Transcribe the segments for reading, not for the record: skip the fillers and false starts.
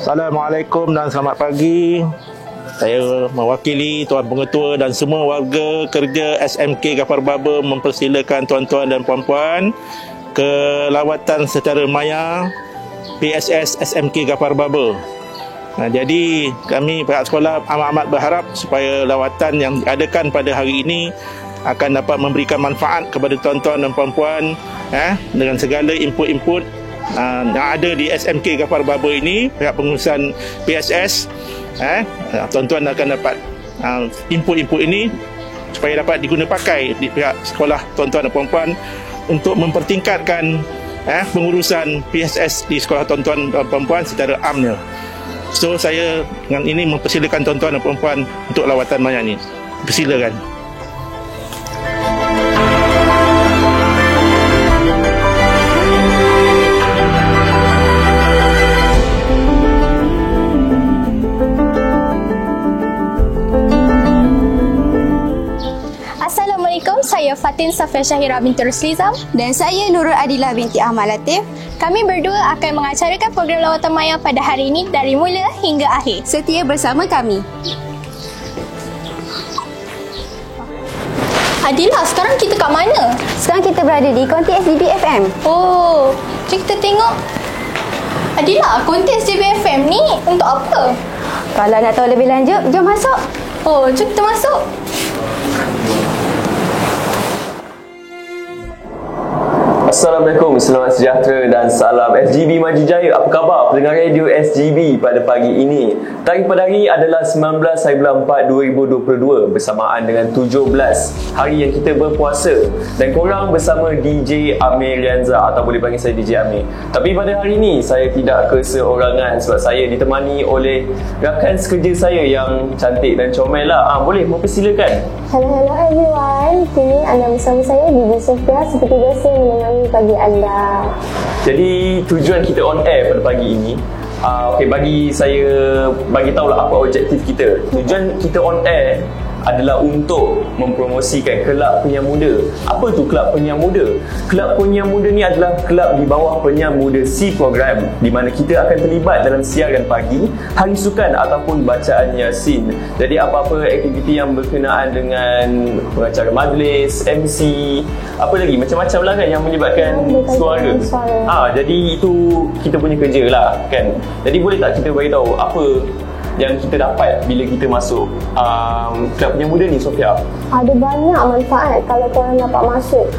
Assalamualaikum dan selamat pagi. Saya mewakili Tuan Pengetua dan semua warga kerja SMK Ghaffar Barber mempersilakan tuan-tuan dan puan-puan ke lawatan secara maya PSS SMK Ghaffar Barber. Jadi kami pihak sekolah amat-amat berharap supaya lawatan yang diadakan pada hari ini akan dapat memberikan manfaat kepada tuan-tuan dan puan-puan dengan segala input-input yang ada di SMK Ghaffar Barber ini, pihak pengurusan PSS. Tuan-tuan akan dapat input-input ini supaya dapat diguna pakai di pihak sekolah tuan-tuan dan puan-puan untuk mempertingkatkan pengurusan PSS di sekolah tuan-tuan dan puan-puan secara amnya. So saya dengan ini mempersilakan tuan-tuan dan puan-puan untuk lawatan maya ini. Persilakan. Assalamualaikum, saya Fatin Safia Syahira binti Ruslizam dan saya Nurul Adilah binti Ahmad Latif. Kami berdua akan mengacarakan program lawatan maya pada hari ini dari mula hingga akhir. Setia bersama kami. Adilah, sekarang kita kat mana? Sekarang kita berada di konti SDB FM. Oh, jom kita tengok. Adilah, konti SDB FM ni untuk apa? Kalau nak tahu lebih lanjut, jom masuk. Oh, jom kita masuk. Assalamualaikum, selamat sejahtera dan salam SGB Maju Jaya. Apa khabar pendengar radio SGB pada pagi ini? Tarikh pada hari adalah 19/4/2022 bersamaan dengan 17 hari yang kita berpuasa. Dan korang bersama DJ Amir Rianza, atau boleh panggil saya DJ Amir. Tapi pada hari ini saya tidak keseorangan sebab saya ditemani oleh rakan sekerja saya yang cantik dan comel lah. Boleh mempersilakan. Hello everyone. Kini anda bersama saya Bibi Sofia seperti biasa menemani pagi anda. Jadi tujuan kita on air pada pagi ini, bagi tahulah apa objektif kita. Tujuan kita on air adalah untuk mempromosikan Kelab Penyiar Muda. Apa tu Kelab Penyiar Muda? Kelab Penyiar Muda ni adalah kelab di bawah Penyiar Muda C program, di mana kita akan terlibat dalam siaran pagi, hari sukan ataupun bacaan Yasin. Jadi apa-apa aktiviti yang berkenaan dengan pengacara majlis, MC, apa lagi macam-macam lah kan yang melibatkan suara. Jadi itu kita punya kerja lah kan. Jadi boleh tak kita beritahu apa yang kita dapat bila kita masuk Kelab Penyiar Muda ni, Sofia? Ada banyak manfaat kalau korang dapat masuk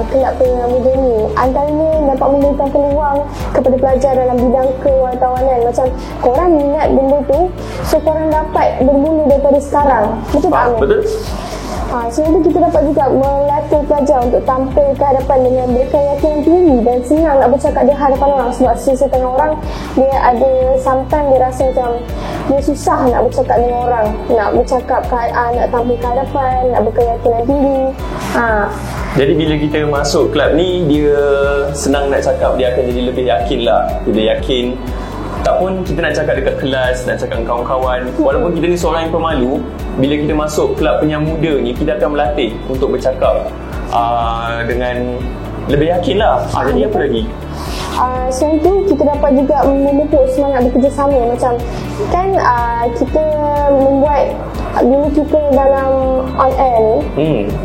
Kelab Penyiar Muda ni. Antaranya dapat memberikan peluang kepada pelajar dalam bidang kewartawanan. Macam korang minat benda tu, so korang dapat bermula daripada sekarang. Betul tak, Amir? Betul. Sehingga kita dapat juga melatih pelajar untuk tampil ke hadapan dengan berkeyakinan tinggi dan senang nak bercakap di hadapan orang. Sebab setengah orang dia ada sometimes dia rasa macam dia susah nak bercakap dengan orang, nak bercakap nak tampil ke hadapan, nak berkeyakinan tinggi. Jadi bila kita masuk kelab ni, dia senang nak cakap, dia akan jadi lebih yakin lah. Dia yakin. Tak pun kita nak cakap dekat kelas, nak cakap dengan kawan-kawan, walaupun kita ni seorang yang pemalu, bila kita masuk Kelab Penyiar Muda ni, kita akan melatih untuk bercakap dengan lebih yakin lah. Jadi apa lagi? Selain tu kita dapat juga memupuk semangat bekerjasama. Macam kan kita membuat, bila kita dalam on air ni,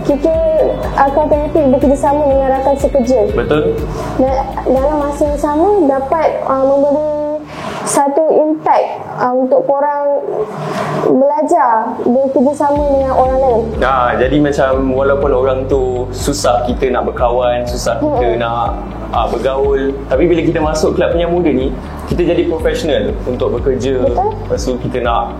kita akan otomatik bekerjasama dengan rakan sekerja. Betul. Dan dalam masa yang sama dapat memberi satu impact untuk korang belajar bekerjasama dengan orang lain. Jadi macam walaupun orang tu susah kita nak berkawan, susah kita nak bergaul, tapi bila kita masuk Kelab Penyiar Muda ni, kita jadi profesional untuk bekerja. Betul. Lepas tu kita nak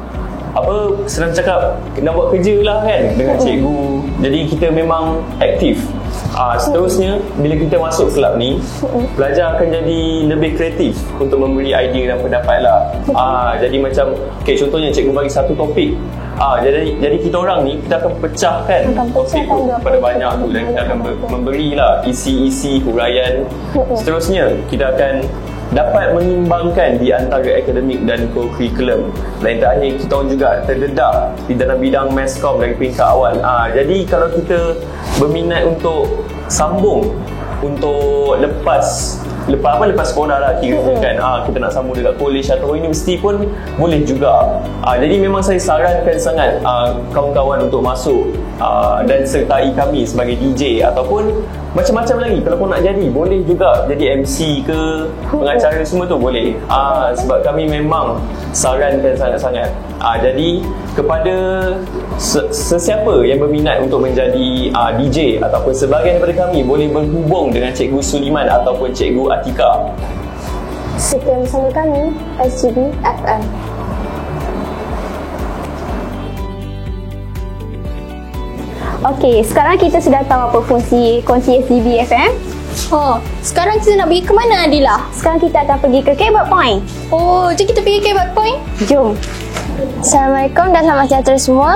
senang cakap, nak buat kerja lah kan dengan cikgu. Jadi kita memang aktif. Seterusnya bila kita masuk kelab ni, pelajar akan jadi lebih kreatif untuk memberi idea dan pendapat lah. Jadi macam contohnya cikgu bagi satu topik, jadi kita orang ni kita akan pecahkan topik tu pada banyak tu, dan kita akan memberilah isi-isi huraian. Seterusnya kita akan dapat mengimbangkan di antara akademik dan co-curriculum. Lain terakhir, kita orang juga terdedah di dalam bidang Masscom dari peringkat awal. Jadi kalau kita berminat untuk sambung, untuk lepas lepas sekolah lah kira kan. Kita nak sambung dekat college atau universiti pun boleh juga. Jadi memang saya sarankan sangat kawan-kawan untuk masuk dan sertai kami sebagai DJ ataupun macam-macam lagi. Kalau kau nak jadi, boleh juga jadi MC ke, pengacara semua tu boleh. Sebab kami memang sarankan sangat-sangat. Jadi kepada sesiapa yang berminat untuk menjadi DJ ataupun sebahagian daripada kami, boleh berhubung dengan Cikgu Suliman ataupun Cikgu Atika. Sekian bersama kami SGB FM. Okey, sekarang kita sudah tahu apa fungsi kongsi SGB FM. Oh, sekarang kita nak pergi ke mana Adila? Sekarang kita akan pergi ke Keyboard Point. Oh, jom kita pergi ke Keyboard Point. Jom. Assalamualaikum dan selamat sejahtera semua.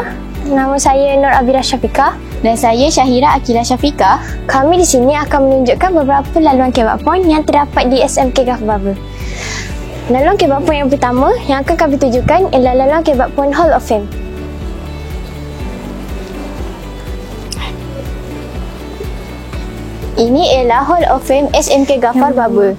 Nama saya Nur Abira Syafiqah. Dan saya Syahira Akila Syafiqah. Kami di sini akan menunjukkan beberapa laluan Keyboard Point yang terdapat di SMK Gafar Barber. Laluan Keyboard Point yang pertama yang akan kami tunjukkan ialah laluan Keyboard Point Hall of Fame. Ini ialah Hall of Fame SMK Gafar Barber.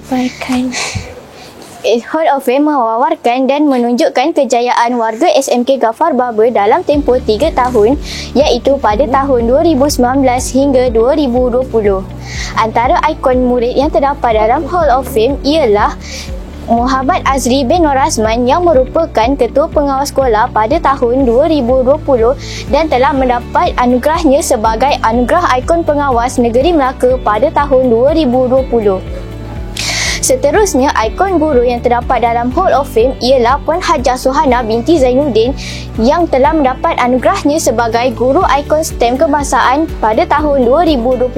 Hall of Fame mewawarkan dan menunjukkan kejayaan warga SMK Gafar Barber dalam tempoh 3 tahun, iaitu pada tahun 2019 hingga 2020. Antara ikon murid yang terdapat dalam Hall of Fame ialah Muhammad Azri bin Nur Azman yang merupakan Ketua Pengawas Sekolah pada tahun 2020 dan telah mendapat anugerahnya sebagai Anugerah Ikon Pengawas Negeri Melaka pada tahun 2020. Seterusnya, ikon guru yang terdapat dalam Hall of Fame ialah Puan Hajah Suhana binti Zainuddin yang telah mendapat anugerahnya sebagai Guru Ikon STEM Kebangsaan pada tahun 2020.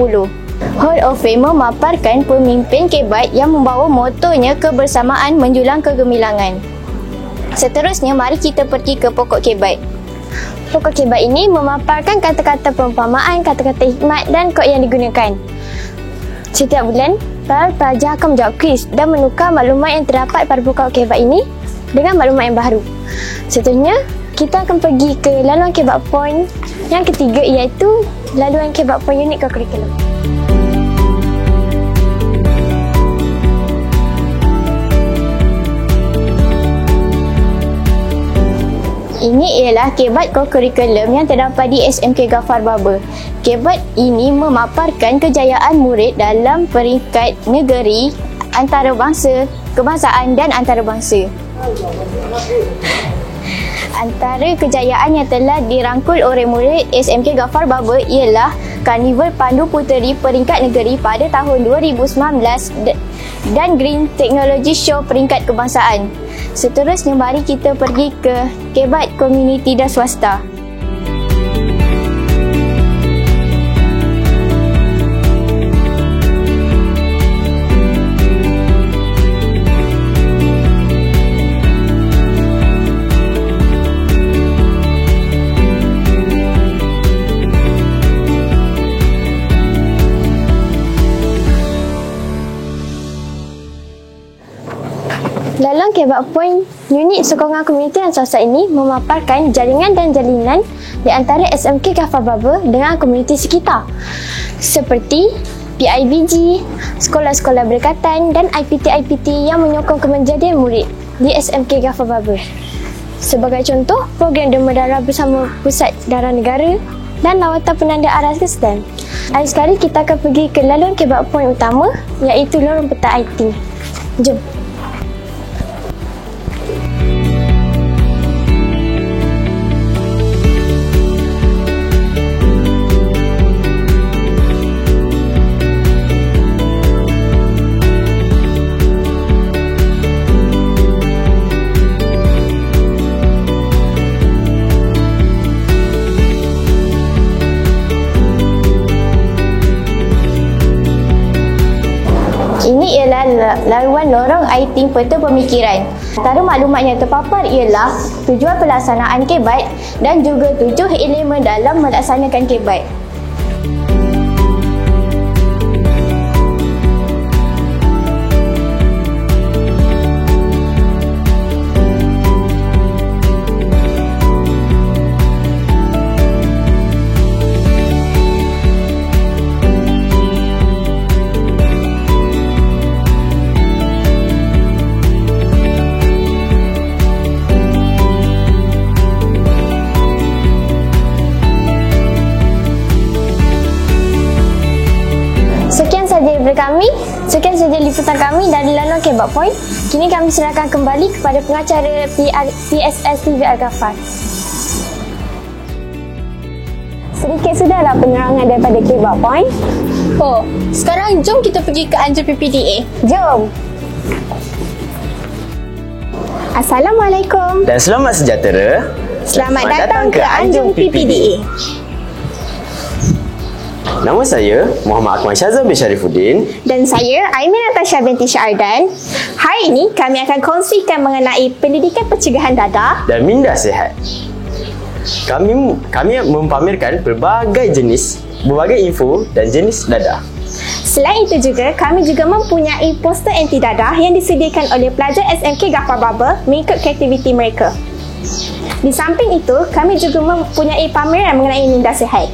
Hall of Fame memaparkan pemimpin Kebat yang membawa motonya kebersamaan menjulang kegemilangan. Seterusnya, mari kita pergi ke pokok Kebat. Pokok Kebat ini memaparkan kata-kata perumpamaan, kata-kata hikmat dan kod yang digunakan. Setiap bulan, para pelajar akan menjawab kuis dan menukar maklumat yang terdapat pada pokok Kebat ini dengan maklumat yang baru. Seterusnya, kita akan pergi ke laluan Keyboard Point yang ketiga, iaitu laluan Keyboard Point Unit Co-Curriculum. Ini ialah Kebat Co-Curriculum yang terdapat di SMK Gafar Barber. Kebat ini memaparkan kejayaan murid dalam peringkat negeri, antarabangsa, kebangsaan dan antarabangsa. Antara kejayaan yang telah dirangkul oleh murid SMK Gafar Barber ialah Karnival Pandu Puteri peringkat negeri pada tahun 2019 dan Green Technology Show peringkat kebangsaan. Seterusnya, mari kita pergi ke Kebat Komuniti dan Swasta. Laluan Keyboard Point Unit Sokongan Komuniti dan Swasta ini memaparkan jaringan dan jalinan di antara SMK Gafar Barber dengan komuniti sekitar seperti PIBG, sekolah-sekolah berdekatan dan IPT-IPT yang menyokong kemenjadian murid di SMK Gafar Barber. Sebagai contoh, program Dema Darah bersama Pusat Darah Negara dan lawatan penanda aras ke STEM. Hari sekali kita akan pergi ke laluan Keyboard Point utama, iaitu lorong peta IT. Jom. Ini ialah laluan lorong IT peta pemikiran. Antara maklumat yang terpapar ialah tujuan pelaksanaan Kebat dan juga 7 elemen dalam melaksanakan Kebat. daripada kami. Sekian sahaja liputan kami dari laluan Kebab Point. Kini kami serahkan kembali kepada pengacara PSS TVR Ghaffar. Sedikit sudahlah penerangan daripada Kebab Point. Oh, sekarang jom kita pergi ke Anjur PPDA. Jom. Assalamualaikum. Dan selamat sejahtera. Selamat datang ke Anjung PPDA. Nama saya Muhammad Akmal Syazam bin Sharifuddin. Dan saya Aimin Natasha binti Syardan. Hari ini kami akan kongsikan mengenai pendidikan pencegahan dadah Dan minda sihat. Kami mempamerkan berbagai info dan jenis dadah. Selain itu juga, kami juga mempunyai poster anti dadah yang disediakan oleh pelajar SMK Ghaffar Barber mengikut aktiviti mereka. Di samping itu, kami juga mempunyai pameran mengenai minda sihat.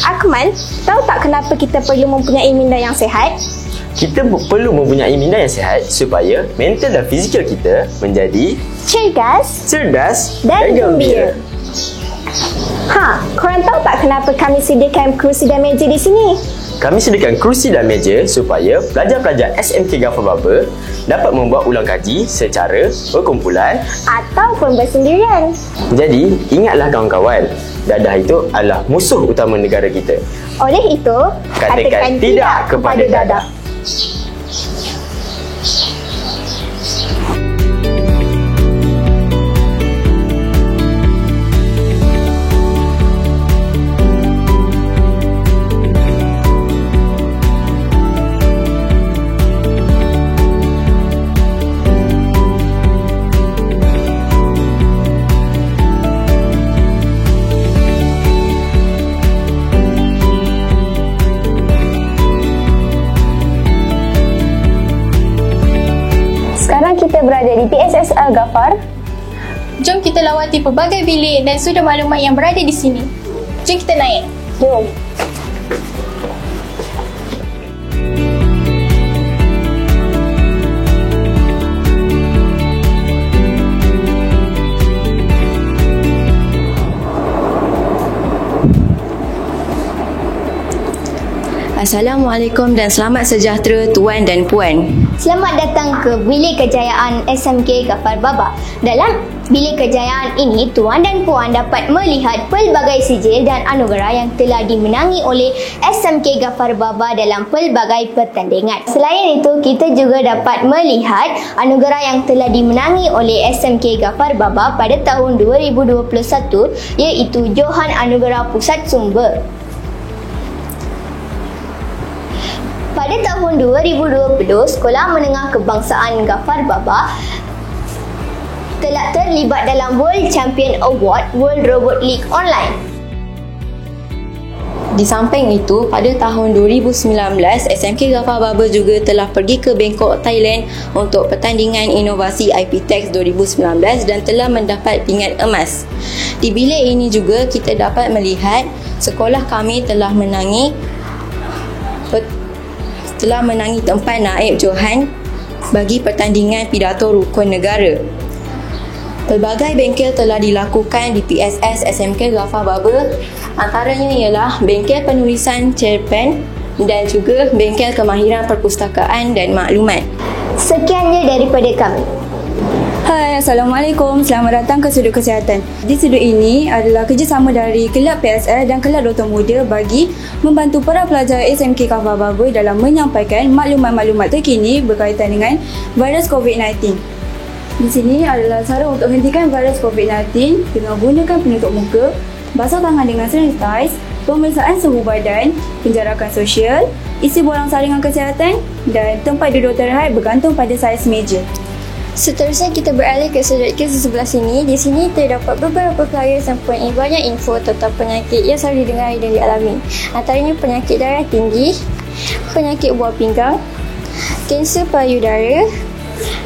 Akmal, tahu tak kenapa kita perlu mempunyai minda yang sihat? Kita perlu mempunyai minda yang sihat supaya mental dan fizikal kita menjadi cerdas dan gembira. Korang tahu tak kenapa kami sediakan kerusi dan meja di sini? Kami sediakan kerusi dan meja supaya pelajar-pelajar SMK Ghaffar Barber dapat membuat ulang kaji secara berkumpulan Ataupun bersendirian. Jadi, ingatlah kawan-kawan, dadah itu adalah musuh utama negara kita. Oleh itu, Katakan tidak kepada dadah. Sekarang kita berada di PSSL Ghaffar. Jom kita lawati pelbagai bilik dan sudut maklumat yang berada di sini. Jom kita naik. Jom. Assalamualaikum dan selamat sejahtera tuan dan puan. Selamat datang ke Bilik Kejayaan SMK Ghaffar Barber. Dalam Bilik Kejayaan ini, tuan dan puan dapat melihat pelbagai sijil dan anugerah yang telah dimenangi oleh SMK Ghaffar Barber dalam pelbagai pertandingan. Selain itu, kita juga dapat melihat anugerah yang telah dimenangi oleh SMK Ghaffar Barber pada tahun 2021, iaitu Johan Anugerah Pusat Sumber. Pada tahun 2020, Sekolah Menengah Kebangsaan Ghaffar Barber telah terlibat dalam World Champion Award World Robot League Online. Di samping itu, pada tahun 2019, SMK Ghaffar Barber juga telah pergi ke Bangkok, Thailand untuk pertandingan inovasi IPTex 2019 dan telah mendapat pingat emas. Di bilik ini juga kita dapat melihat sekolah kami telah menangi tempat naib Johan bagi pertandingan pidato rukun negara. Pelbagai bengkel telah dilakukan di PSS SMK Ghaffar Barber. Antaranya ialah bengkel penulisan cerpen dan juga bengkel kemahiran perpustakaan dan maklumat. Sekiannya daripada kami. Hai, Assalamualaikum. Selamat datang ke Sudut Kesihatan. Di sudut ini adalah kerjasama dari Kelab PSL dan Kelab Doktor Muda bagi membantu para pelajar SMK Ghaffar Barber dalam menyampaikan maklumat-maklumat terkini berkaitan dengan virus COVID-19. Di sini adalah cara untuk hentikan virus COVID-19 dengan gunakan penutup muka, basuh tangan dengan sanitize, pemeriksaan suhu badan, penjarakan sosial, isi borang saringan kesihatan dan tempat duduk terhad bergantung pada saiz meja. Seterusnya kita beralih ke sudut kes sebelah sini. Di sini terdapat beberapa flyers yang mempunyai banyak info tentang penyakit yang selalu didengar dan dialami. Antaranya penyakit darah tinggi, penyakit buah pinggang, kanser payudara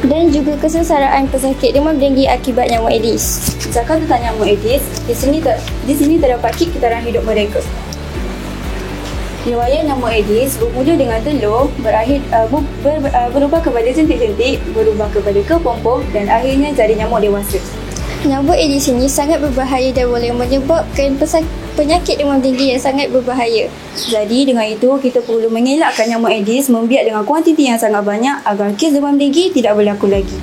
dan juga kesengsaraan pesakit demam denggi akibat nyamuk Aedes. Misalkan tentang nyamuk Aedes, di sini terdapat kit kitaran hidup mereka. Riwayat nyamuk Aedes bermula dengan telur, berubah kepada jentik-jentik, berubah kepada kepompong dan akhirnya jadi nyamuk dewasa. Nyamuk Aedes ini sangat berbahaya dan boleh menyebabkan penyakit demam tinggi yang sangat berbahaya. Jadi dengan itu kita perlu mengelakkan nyamuk Aedes membiak dengan kuantiti yang sangat banyak agar kes demam tinggi tidak berlaku lagi.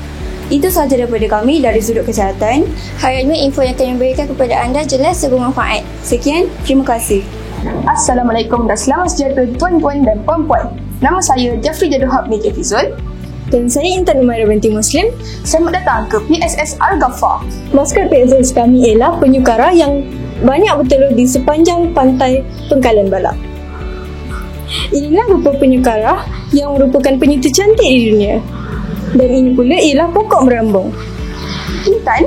Itu sahaja daripada kami dari sudut kesihatan. Harapnya info yang kami berikan kepada anda jelas dan bermanfaat. Sekian, terima kasih. Assalamualaikum dan selamat sejahtera tuan-tuan dan puan-puan. Nama saya Jeffrey Jaduhab bin Fizul. Dan saya Intan Umairah binti Muslim. Selamat datang ke PSS Al-Ghafar. Maskot PSS kami ialah penyu kara yang banyak bertelur di sepanjang pantai Pengkalan Balak. Inilah rupa penyu kara yang merupakan penyu tercantik di dunia. Dan ini pula ialah pokok merambung. Intan?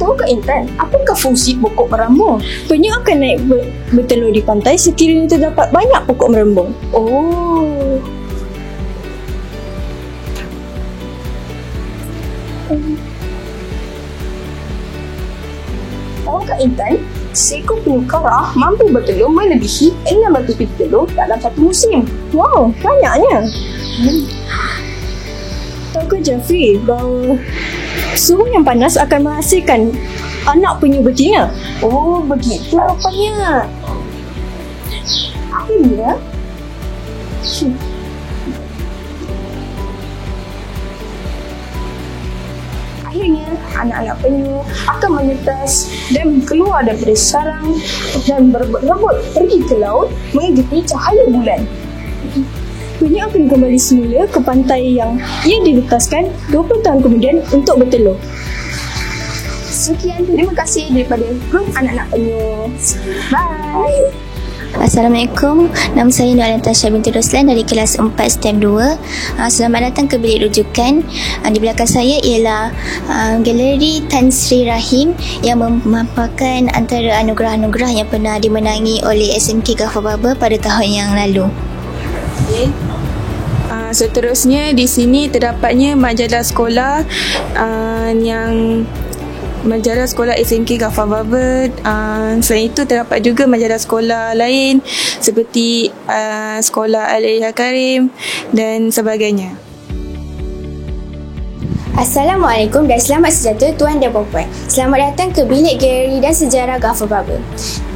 Tahukah Intan, apakah fungsi pokok merambung? Penyu akan naik bertelur di pantai sekiranya terdapat banyak pokok merambung. Oh. Tahukah Intan, seekor penyu kara mampu bertelur melebihi 600 piti telur dalam satu musim. Wow, banyaknya. Tahukah Jeffrey bahawa suhu yang panas akan menghasilkan anak penyu betina? Oh, begitu rupanya. Akhirnya, anak-anak penyu akan menetas dan keluar daripada sarang dan berebut-rebut pergi ke laut mengikuti cahaya bulan. Penyu akan kembali semula ke pantai yang ia diletaskan 20 tahun kemudian untuk bertelur. Sekian, terima kasih daripada grup anak-anak penyu. Bye. Assalamualaikum, nama saya Nur Natasha binti Roslan dari kelas 4 STEM 2. Selamat datang ke bilik rujukan. Di belakang saya ialah galeri Tan Sri Rahim yang memaparkan antara anugerah-anugerah yang pernah dimenangi oleh SMK Ghafar Barber pada tahun yang lalu. Seterusnya di sini terdapatnya majalah sekolah yang majalah sekolah SMK Ghafar Barber. Selain itu terdapat juga majalah sekolah lain seperti sekolah Al-Ihya Karim dan sebagainya. Assalamualaikum dan selamat sejahtera tuan dan puan-puan. Selamat datang ke bilik galeri dan sejarah Ghafar Barber.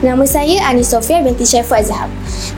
Nama saya Anis Sofia binti Syaiful Azhar.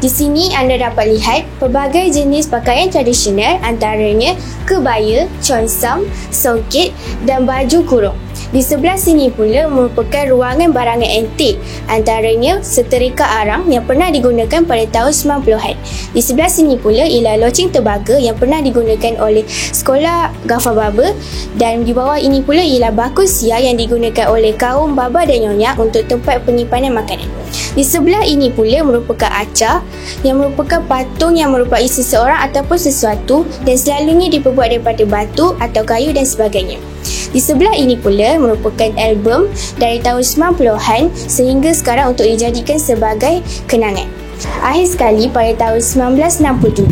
Di sini anda dapat lihat pelbagai jenis pakaian tradisional antaranya kebaya, consam, songket dan baju kurung. Di sebelah sini pula merupakan ruangan barangan antik, antaranya seterika arang yang pernah digunakan pada tahun 90-an. Di sebelah sini pula ialah loceng terbaga yang pernah digunakan oleh sekolah Ghafar Barber, dan di bawah ini pula ialah bako sia yang digunakan oleh kaum baba dan nyonya untuk tempat penyimpanan makanan. Di sebelah ini pula merupakan acar yang merupakan patung yang merupai seseorang ataupun sesuatu dan selalunya diperbuat daripada batu atau kayu dan sebagainya. Di sebelah ini pula merupakan album dari tahun 90-an sehingga sekarang untuk dijadikan sebagai kenangan. Akhir sekali pada tahun 1967,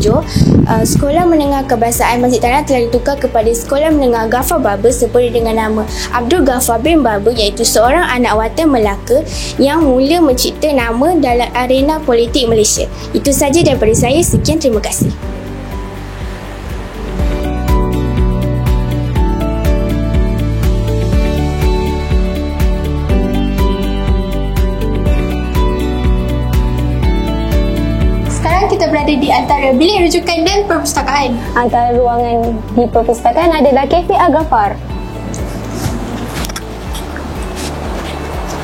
Sekolah Menengah Kebahasaan Masjid Tanah telah ditukar kepada Sekolah Menengah Ghafar Barber seperti dengan nama Abdul Ghaffar bin Barber, iaitu seorang anak watan Melaka yang mula mencipta nama dalam arena politik Malaysia. Itu saja daripada saya. Sekian, terima kasih. Kita berada di antara bilik rujukan dan perpustakaan. Antara ruangan di perpustakaan adalah Kafe Al-Ghafar.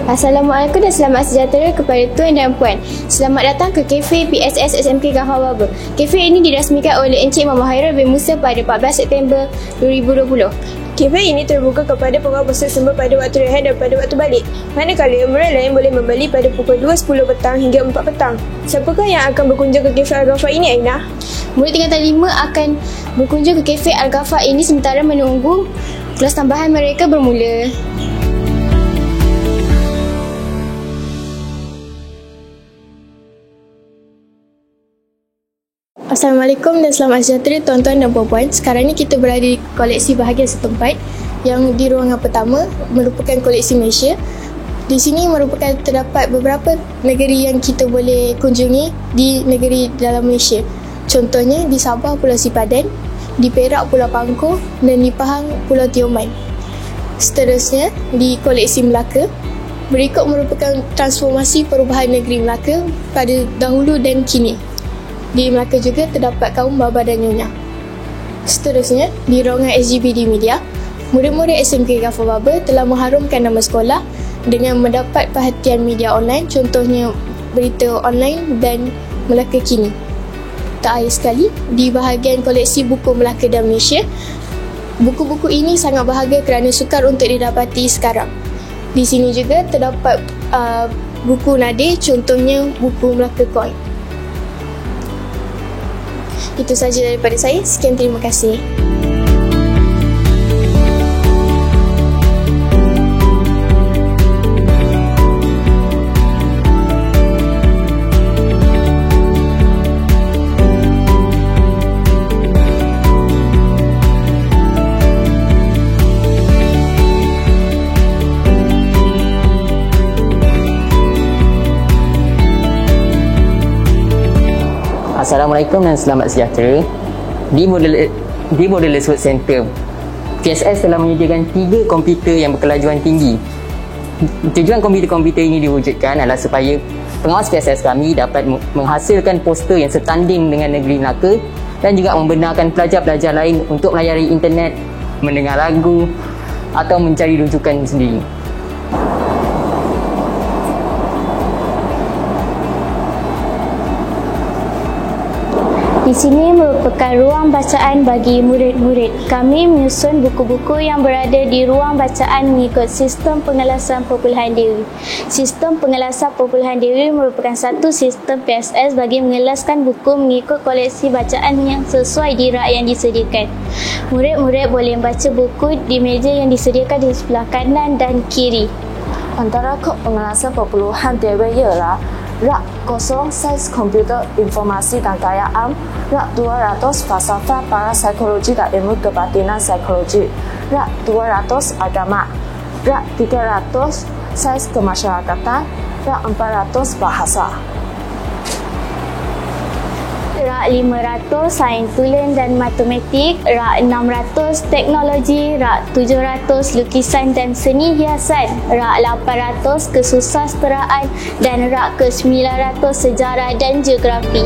Assalamualaikum dan selamat sejahtera kepada tuan dan puan. Selamat datang ke Kafe PSS SMK Ghafar Barber. Kafe ini dirasmikan oleh Encik Muhammad Hairul bin Musa pada 14 September 2020. Kafe ini terbuka kepada pengguna bersama pada waktu rehat dan pada waktu balik. Manakala murid lain boleh membeli pada pukul 2.10 petang hingga 4 petang. Siapakah yang akan berkunjung ke Kafe Al-Ghafar ini, Aina? Murid tingkatan 5 akan berkunjung ke Kafe Al-Ghafar ini sementara menunggu kelas tambahan mereka bermula. Assalamualaikum dan selamat sejahtera tuan-tuan dan puan-puan. Sekarang ni kita berada di koleksi bahagian setempat yang di ruangan pertama merupakan koleksi Malaysia. Di sini merupakan terdapat beberapa negeri yang kita boleh kunjungi di negeri dalam Malaysia. Contohnya di Sabah Pulau Sipadan, di Perak Pulau Pangkor dan di Pahang Pulau Tioman. Seterusnya di koleksi Melaka Berikut merupakan transformasi perubahan negeri Melaka pada dahulu dan kini. Di Melaka juga terdapat kaum baba dan nyonya. Seterusnya, di ruangan SGBD Media, murid-murid SMK Ghaffar Baba telah mengharumkan nama sekolah dengan mendapat perhatian media online, contohnya berita online dan Melaka Kini. Tak akhir sekali, di bahagian koleksi buku Melaka dan Malaysia, buku-buku ini sangat berharga kerana sukar untuk didapati sekarang. Di sini juga terdapat buku nadir, contohnya buku Melaka Coin. Itu sahaja daripada saya. Sekian, terima kasih. Assalamualaikum dan selamat sejahtera. Di model Lesword Center, PSS telah menyediakan 3 komputer yang berkelajuan tinggi. Tujuan komputer-komputer ini diwujudkan adalah supaya pengawas PSS kami dapat menghasilkan poster yang setanding dengan negeri Melaka dan juga membenarkan pelajar-pelajar lain untuk melayari internet, mendengar lagu atau mencari rujukan sendiri. Di sini merupakan ruang bacaan bagi murid-murid. Kami menyusun buku-buku yang berada di ruang bacaan mengikut sistem pengelasan perpuluhan diri. Sistem pengelasan perpuluhan diri merupakan satu sistem PSS bagi mengelaskan buku mengikut koleksi bacaan yang sesuai di rak yang disediakan. Murid-murid boleh membaca buku di meja yang disediakan di sebelah kanan dan kiri. Antara kod pengelasan perpuluhan diri ialah rak 0 saiz komputer informasi dan daya am, rak 200 falsafah parapsikologi dan ilmu kebatinan psikologi, rak 200 agama, rak 300 saiz kemasyarakatan, rak 400 bahasa. Rak 500 sains tulen dan matematik, rak 600 teknologi, rak 700 lukisan dan seni hiasan, rak 800 kesusasteraan dan rak ke-900 sejarah dan geografi.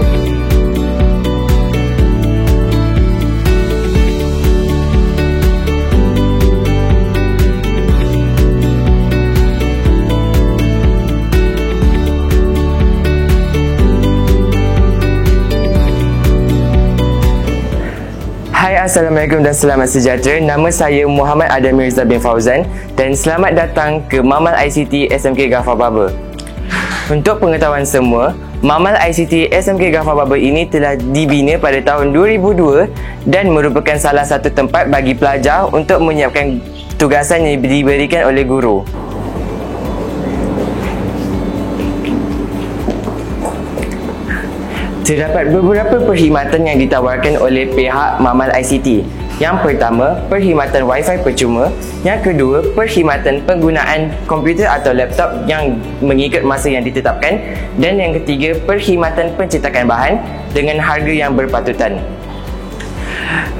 Hai, Assalamualaikum dan selamat sejahtera. Nama saya Muhammad Adam Mirza bin Fauzan dan selamat datang ke Mamal ICT SMK Ghaffar Baba. Untuk pengetahuan semua, Mamal ICT SMK Ghaffar Baba ini telah dibina pada tahun 2002 dan merupakan salah satu tempat bagi pelajar untuk menyiapkan tugasan yang diberikan oleh guru. Terdapat beberapa perkhidmatan yang ditawarkan oleh pihak Mamal ICT. Yang pertama, perkhidmatan Wi-Fi percuma. Yang kedua, perkhidmatan penggunaan komputer atau laptop yang mengikut masa yang ditetapkan. Dan yang ketiga, perkhidmatan pencetakan bahan dengan harga yang berpatutan.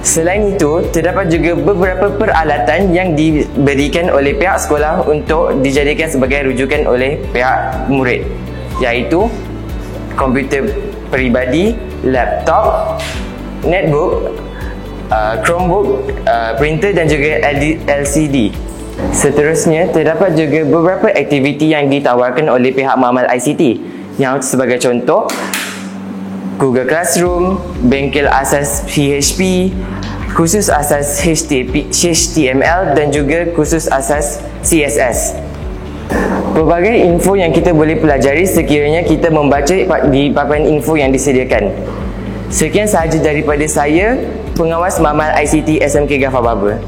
Selain itu, terdapat juga beberapa peralatan yang diberikan oleh pihak sekolah untuk dijadikan sebagai rujukan oleh pihak murid, iaitu komputer peribadi, laptop, netbook, Chromebook, printer dan juga LCD. Seterusnya, terdapat juga beberapa aktiviti yang ditawarkan oleh pihak Mamal ICT, yang sebagai contoh Google Classroom, bengkel asas PHP, khusus asas HTML dan juga khusus asas CSS. Pelbagai info yang kita boleh pelajari sekiranya kita membaca di papan info yang disediakan. Sekian sahaja daripada saya, pengawas Mamal ICT SMK Ghaffar Baba.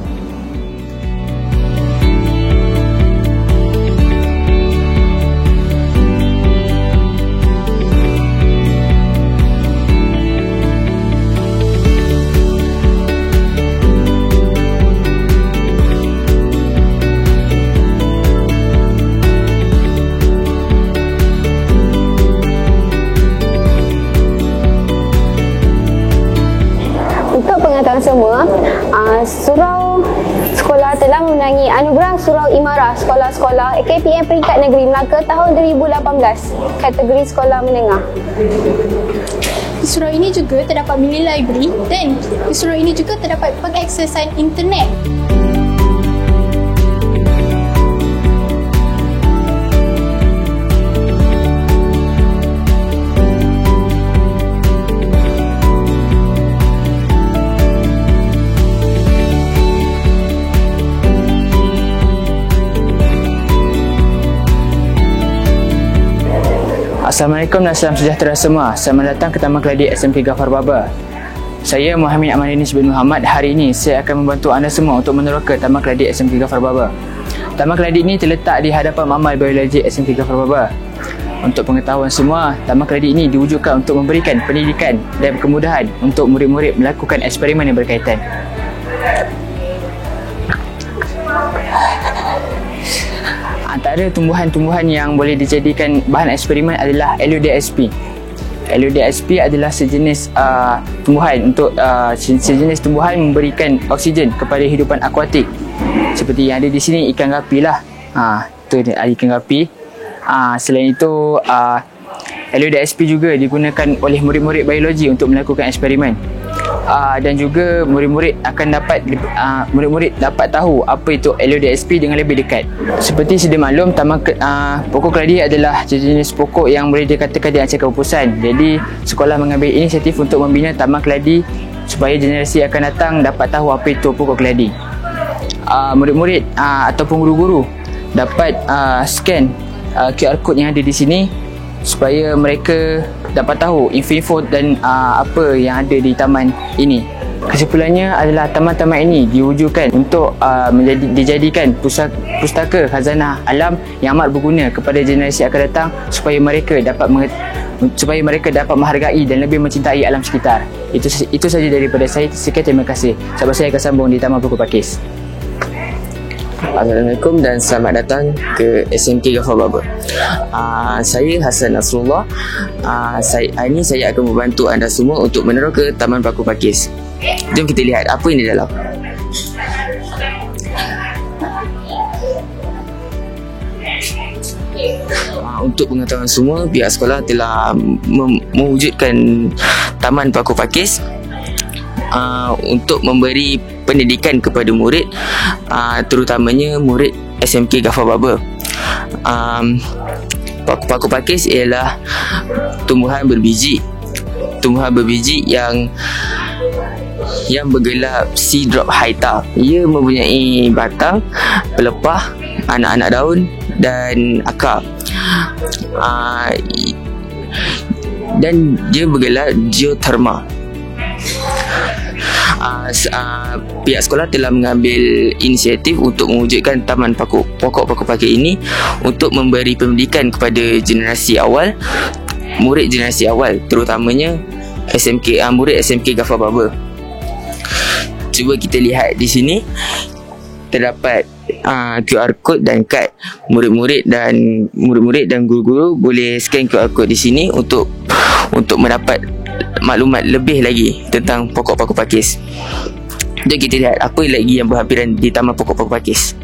pengetahuan semua, Surau Sekolah telah memenangi Anugerah Surau Imarah Sekolah-Sekolah KPM Peringkat Negeri Melaka tahun 2018 kategori sekolah menengah. Di surau ini juga terdapat mini library dan di surau ini juga terdapat pengaksesan internet. Assalamualaikum dan salam sejahtera semua. Selamat datang ke Taman Keladi SMK Ghafar Baba. Saya Muhammad Amanuddin bin Muhammad. Hari ini saya akan membantu anda semua untuk meneroka Taman Keladi SMK Ghafar Baba. Taman Keladi ini terletak di hadapan Mamal Biologi SMK Ghafar Baba. Untuk pengetahuan semua, Taman Keladi ini diwujudkan untuk memberikan pendidikan dan kemudahan untuk murid-murid melakukan eksperimen yang berkaitan. Antara tumbuhan-tumbuhan yang boleh dijadikan bahan eksperimen adalah Eleuthersp. Eleuthersp adalah sejenis tumbuhan sejenis tumbuhan memberikan oksigen kepada hidupan akuatik. Seperti yang ada di sini, ikan gapi lah. Itu ikan gapi. Selain itu, Eleuthersp juga digunakan oleh murid-murid biologi untuk melakukan eksperimen. Dan juga murid-murid dapat tahu apa itu Eleuthersp dengan lebih dekat. Seperti sedia maklum, pokok keladi adalah jenis pokok yang boleh dikatakan diancam kehapusan. Jadi sekolah mengambil inisiatif untuk membina taman keladi supaya generasi akan datang dapat tahu apa itu pokok keladi. Murid-murid ataupun guru-guru dapat scan QR code yang ada di sini supaya mereka dapat tahu info-info dan apa yang ada di taman ini. Kesimpulannya adalah taman-taman ini diwujudkan untuk dijadikan pustaka khazanah alam yang amat berguna kepada generasi akan datang supaya mereka dapat menghargai dan lebih mencintai alam sekitar. Itu saja daripada saya. Sekian, terima kasih. Sahabat saya akan sambung di Taman Pokok Pakis. Assalamualaikum dan selamat datang ke SMK Ghafar Baba. Saya Hasan Nasrullah. Hari ini saya akan membantu anda semua untuk meneroka Taman Pokok Pakis. Jom kita lihat apa yang di dalam. Untuk pengetahuan semua, pihak sekolah telah mewujudkan Taman Pokok Pakis untuk memberi pendidikan kepada murid, terutamanya murid SMK Ghafar Baba. Pokok pakis ialah tumbuhan berbiji yang bergelap seed drop haita. Ia mempunyai batang, pelepah, anak-anak daun dan akar. Dan dia bergelar geotherma. Pihak sekolah telah mengambil inisiatif untuk mewujudkan taman pokok pakis ini untuk memberi pendidikan kepada generasi awal, murid generasi awal, terutamanya murid SMK Ghafar Baba. Cuba kita lihat di sini terdapat QR code dan kad. Murid-murid dan guru-guru boleh scan QR code di sini untuk mendapat maklumat lebih lagi tentang pokok pakis. Jom kita lihat apa lagi yang berhampiran di Taman Pokok Pakis.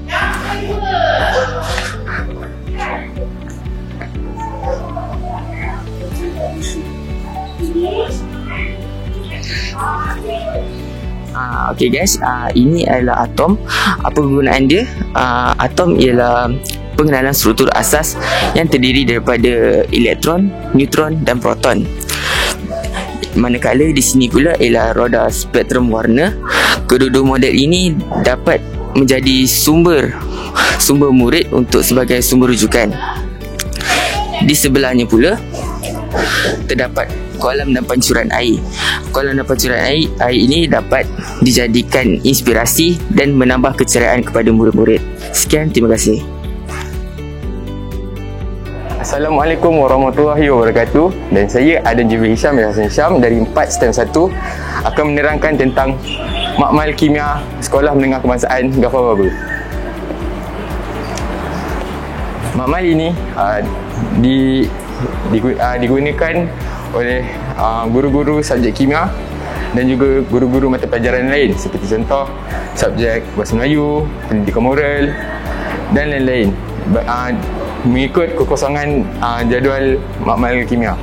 Okay guys, ini adalah atom. Apa kegunaan dia? Atom ialah pengenalan struktur asas yang terdiri daripada elektron, neutron dan proton. Manakala di sini pula ialah roda spektrum warna. Kedua-dua model ini dapat menjadi sumber murid untuk sebagai sumber rujukan. Di sebelahnya pula terdapat kolam dan pancuran air. Kolam dan pancuran air ini dapat dijadikan inspirasi dan menambah keceriaan kepada murid-murid. Sekian, terima kasih. Assalamualaikum warahmatullahi wabarakatuh. Dan saya Adan Jibril Hisham Hasan Syam dari 4 STEM 1 akan menerangkan tentang Makmal Kimia Sekolah Menengah Kebangsaan Ghafar Baba. Makmal ini digunakan oleh guru-guru subjek kimia dan juga guru-guru mata pelajaran lain seperti contoh subjek Bahasa Melayu, Pendidikan Moral dan lain-lain, mengikut kekosongan jadual makmal kimia.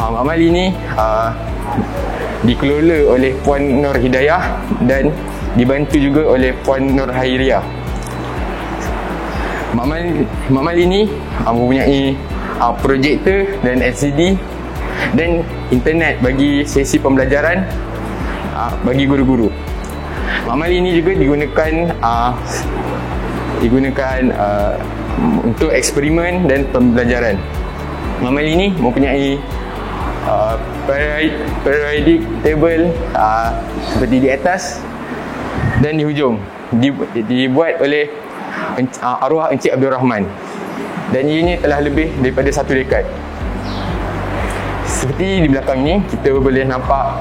Makmal ini dikelola oleh Puan Nur Hidayah dan dibantu juga oleh Puan Nur Hairiah. Makmal ini mempunyai projektor dan LCD dan internet bagi sesi pembelajaran bagi guru-guru. Makmal ini juga digunakan untuk eksperimen dan pembelajaran. Makmal ini mempunyai periodic table seperti di atas dan di hujung, dibuat oleh arwah Encik Abdul Rahman, dan ianya telah lebih daripada 1 dekad. Seperti di belakang ni kita boleh nampak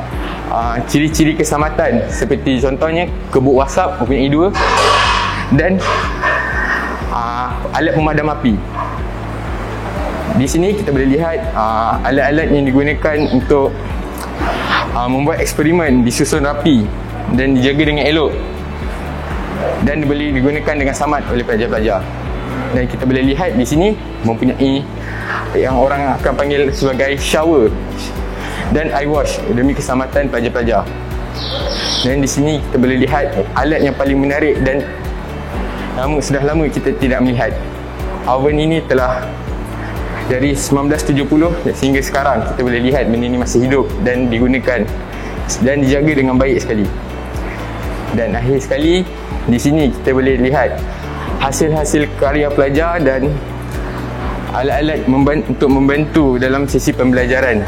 ciri-ciri keselamatan seperti contohnya kebuk wasap mempunyai 2 dan alat pemadam api. Di sini kita boleh lihat alat-alat yang digunakan untuk membuat eksperimen disusun rapi dan dijaga dengan elok dan boleh digunakan dengan selamat oleh pelajar-pelajar. Dan kita boleh lihat di sini mempunyai yang orang akan panggil sebagai shower dan eye wash demi keselamatan pelajar-pelajar. Dan di sini kita boleh lihat alat yang paling menarik dan sudah lama kita tidak melihat. Oven ini telah dari 1970 sehingga sekarang kita boleh lihat benda ini masih hidup dan digunakan dan dijaga dengan baik sekali. Dan akhir sekali, di sini kita boleh lihat hasil-hasil karya pelajar dan alat-alat untuk membantu dalam sesi pembelajaran.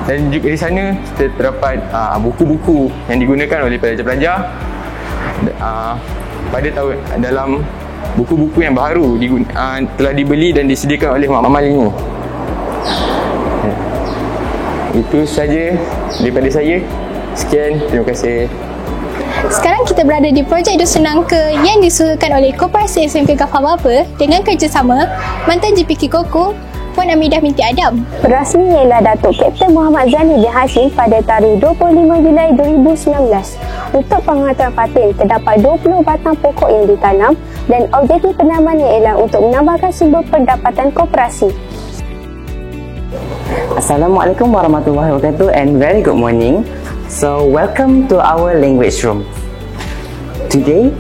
Dan juga di sana kita terdapat buku-buku yang digunakan oleh pelajar-pelajar pada tahun dalam buku-buku yang baru telah dibeli dan disediakan oleh makmal ini. Itu saja daripada saya. Sekian, terima kasih. Sekarang kita berada di projek Dusun Nangka yang disuruhkan oleh Koperasi SMK Gafar Baba dengan kerjasama mantan JPK Koko, Puan Amidah binti Adam. Berasmi ialah Datuk Kapten Muhammad Zani bin Hashim pada tarikh 25 Julai 2019. Untuk pengangkatan patin, terdapat 20 batang pokok yang ditanam dan objektif penanamannya ialah untuk menambahkan sumber pendapatan koperasi. Assalamualaikum warahmatullahi wabarakatuh and very good morning. So welcome to our language room. Today,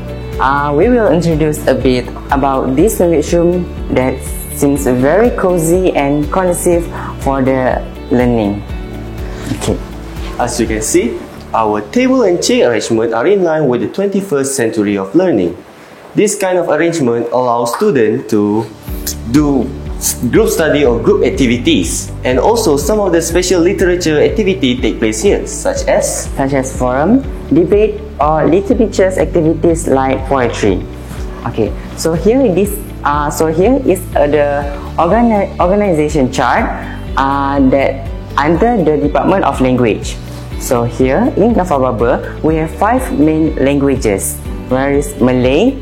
we will introduce a bit about this language room that seems very cozy and conducive for the learning. Okay. As you can see, our table and chair arrangement are in line with the 21st century of learning. This kind of arrangement allows students to do group study or group activities, and also some of the special literature activity take place here, such as forum, debate, or literature activities like poetry. Okay, so here is the organization chart that under the Department of Language. So here in Gafar Baba, we have 5 main languages, where is Malay,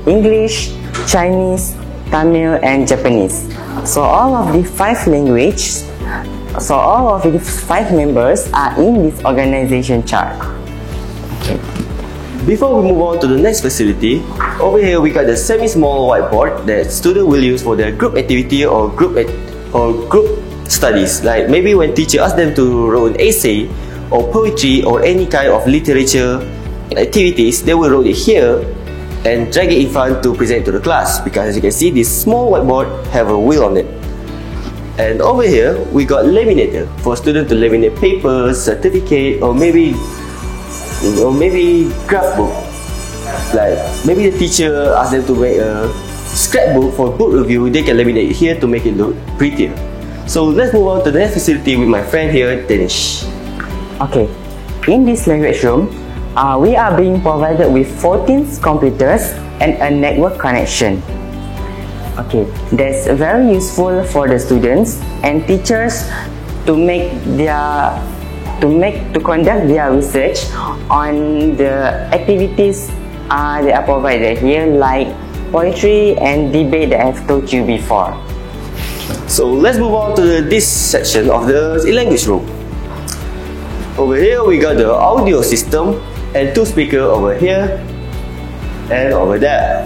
English, Chinese, Tamil, and Japanese. So all of the 5 languages, so all of the 5 members are in this organization chart. Okay. Before we move on to the next facility, over here we got the semi-small whiteboard that students will use for their group activity or group studies. Like maybe when teacher asks them to write an essay or poetry or any kind of literature activities, they will write it here and drag it in front to present to the class, because as you can see, this small whiteboard have a wheel on it. And over here we got laminator for students to laminate papers, certificate, or maybe craft book. Like maybe the teacher asks them to make a scrapbook for book review, they can laminate it here to make it look prettier. So let's move on to the next facility with my friend here, Danish. Okay, in this language room, we are being provided with 14 computers and a network connection. Okay, that's very useful for the students and teachers to conduct their research on the activities that are provided here, like poetry and debate that I've told you before. So let's move on to this section of the language room. Over here we got the audio system and 2 speakers over here and over there.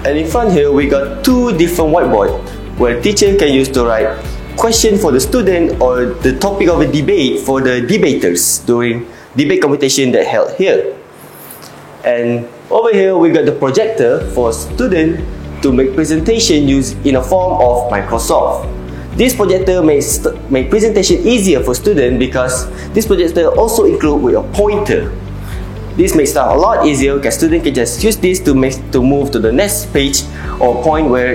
And in front here we got 2 different whiteboards where teacher can use to write question for the student or the topic of a debate for the debaters during debate competition that held here. And over here we got the projector for student to make presentation used in a form of Microsoft. This projector makes presentation easier for students because this projector also include with a pointer. This makes stuff a lot easier because students can just use this to move to the next page or point where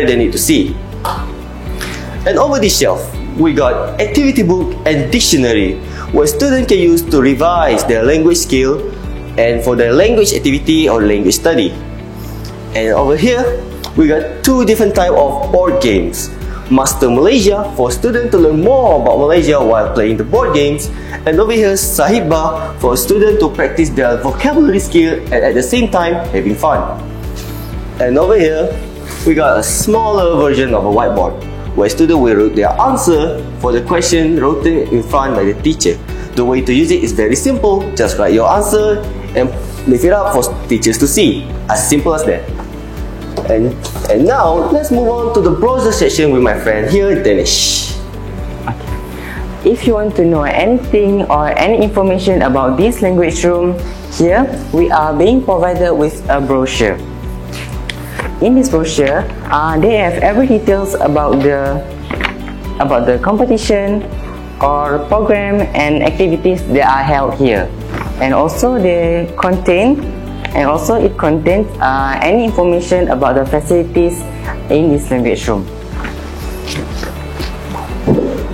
they need to see. And over this shelf, we got activity book and dictionary where students can use to revise their language skill and for their language activity or language study. And over here, we got 2 different types of board games. Master Malaysia for students to learn more about Malaysia while playing the board games, and over here Sahibah for students to practice their vocabulary skill and at the same time having fun. And over here we got a smaller version of a whiteboard where students will write their answer for the question written in front by the teacher. The way to use it is very simple. Just write your answer and leave it up for teachers to see. As simple as that. And now let's move on to the browser section with my friend here, Danish. If you want to know anything or any information about this language room, here we are being provided with a brochure. In this brochure, they have every details about the competition or program and activities that are held here, and also it contains any information about the facilities in this language room.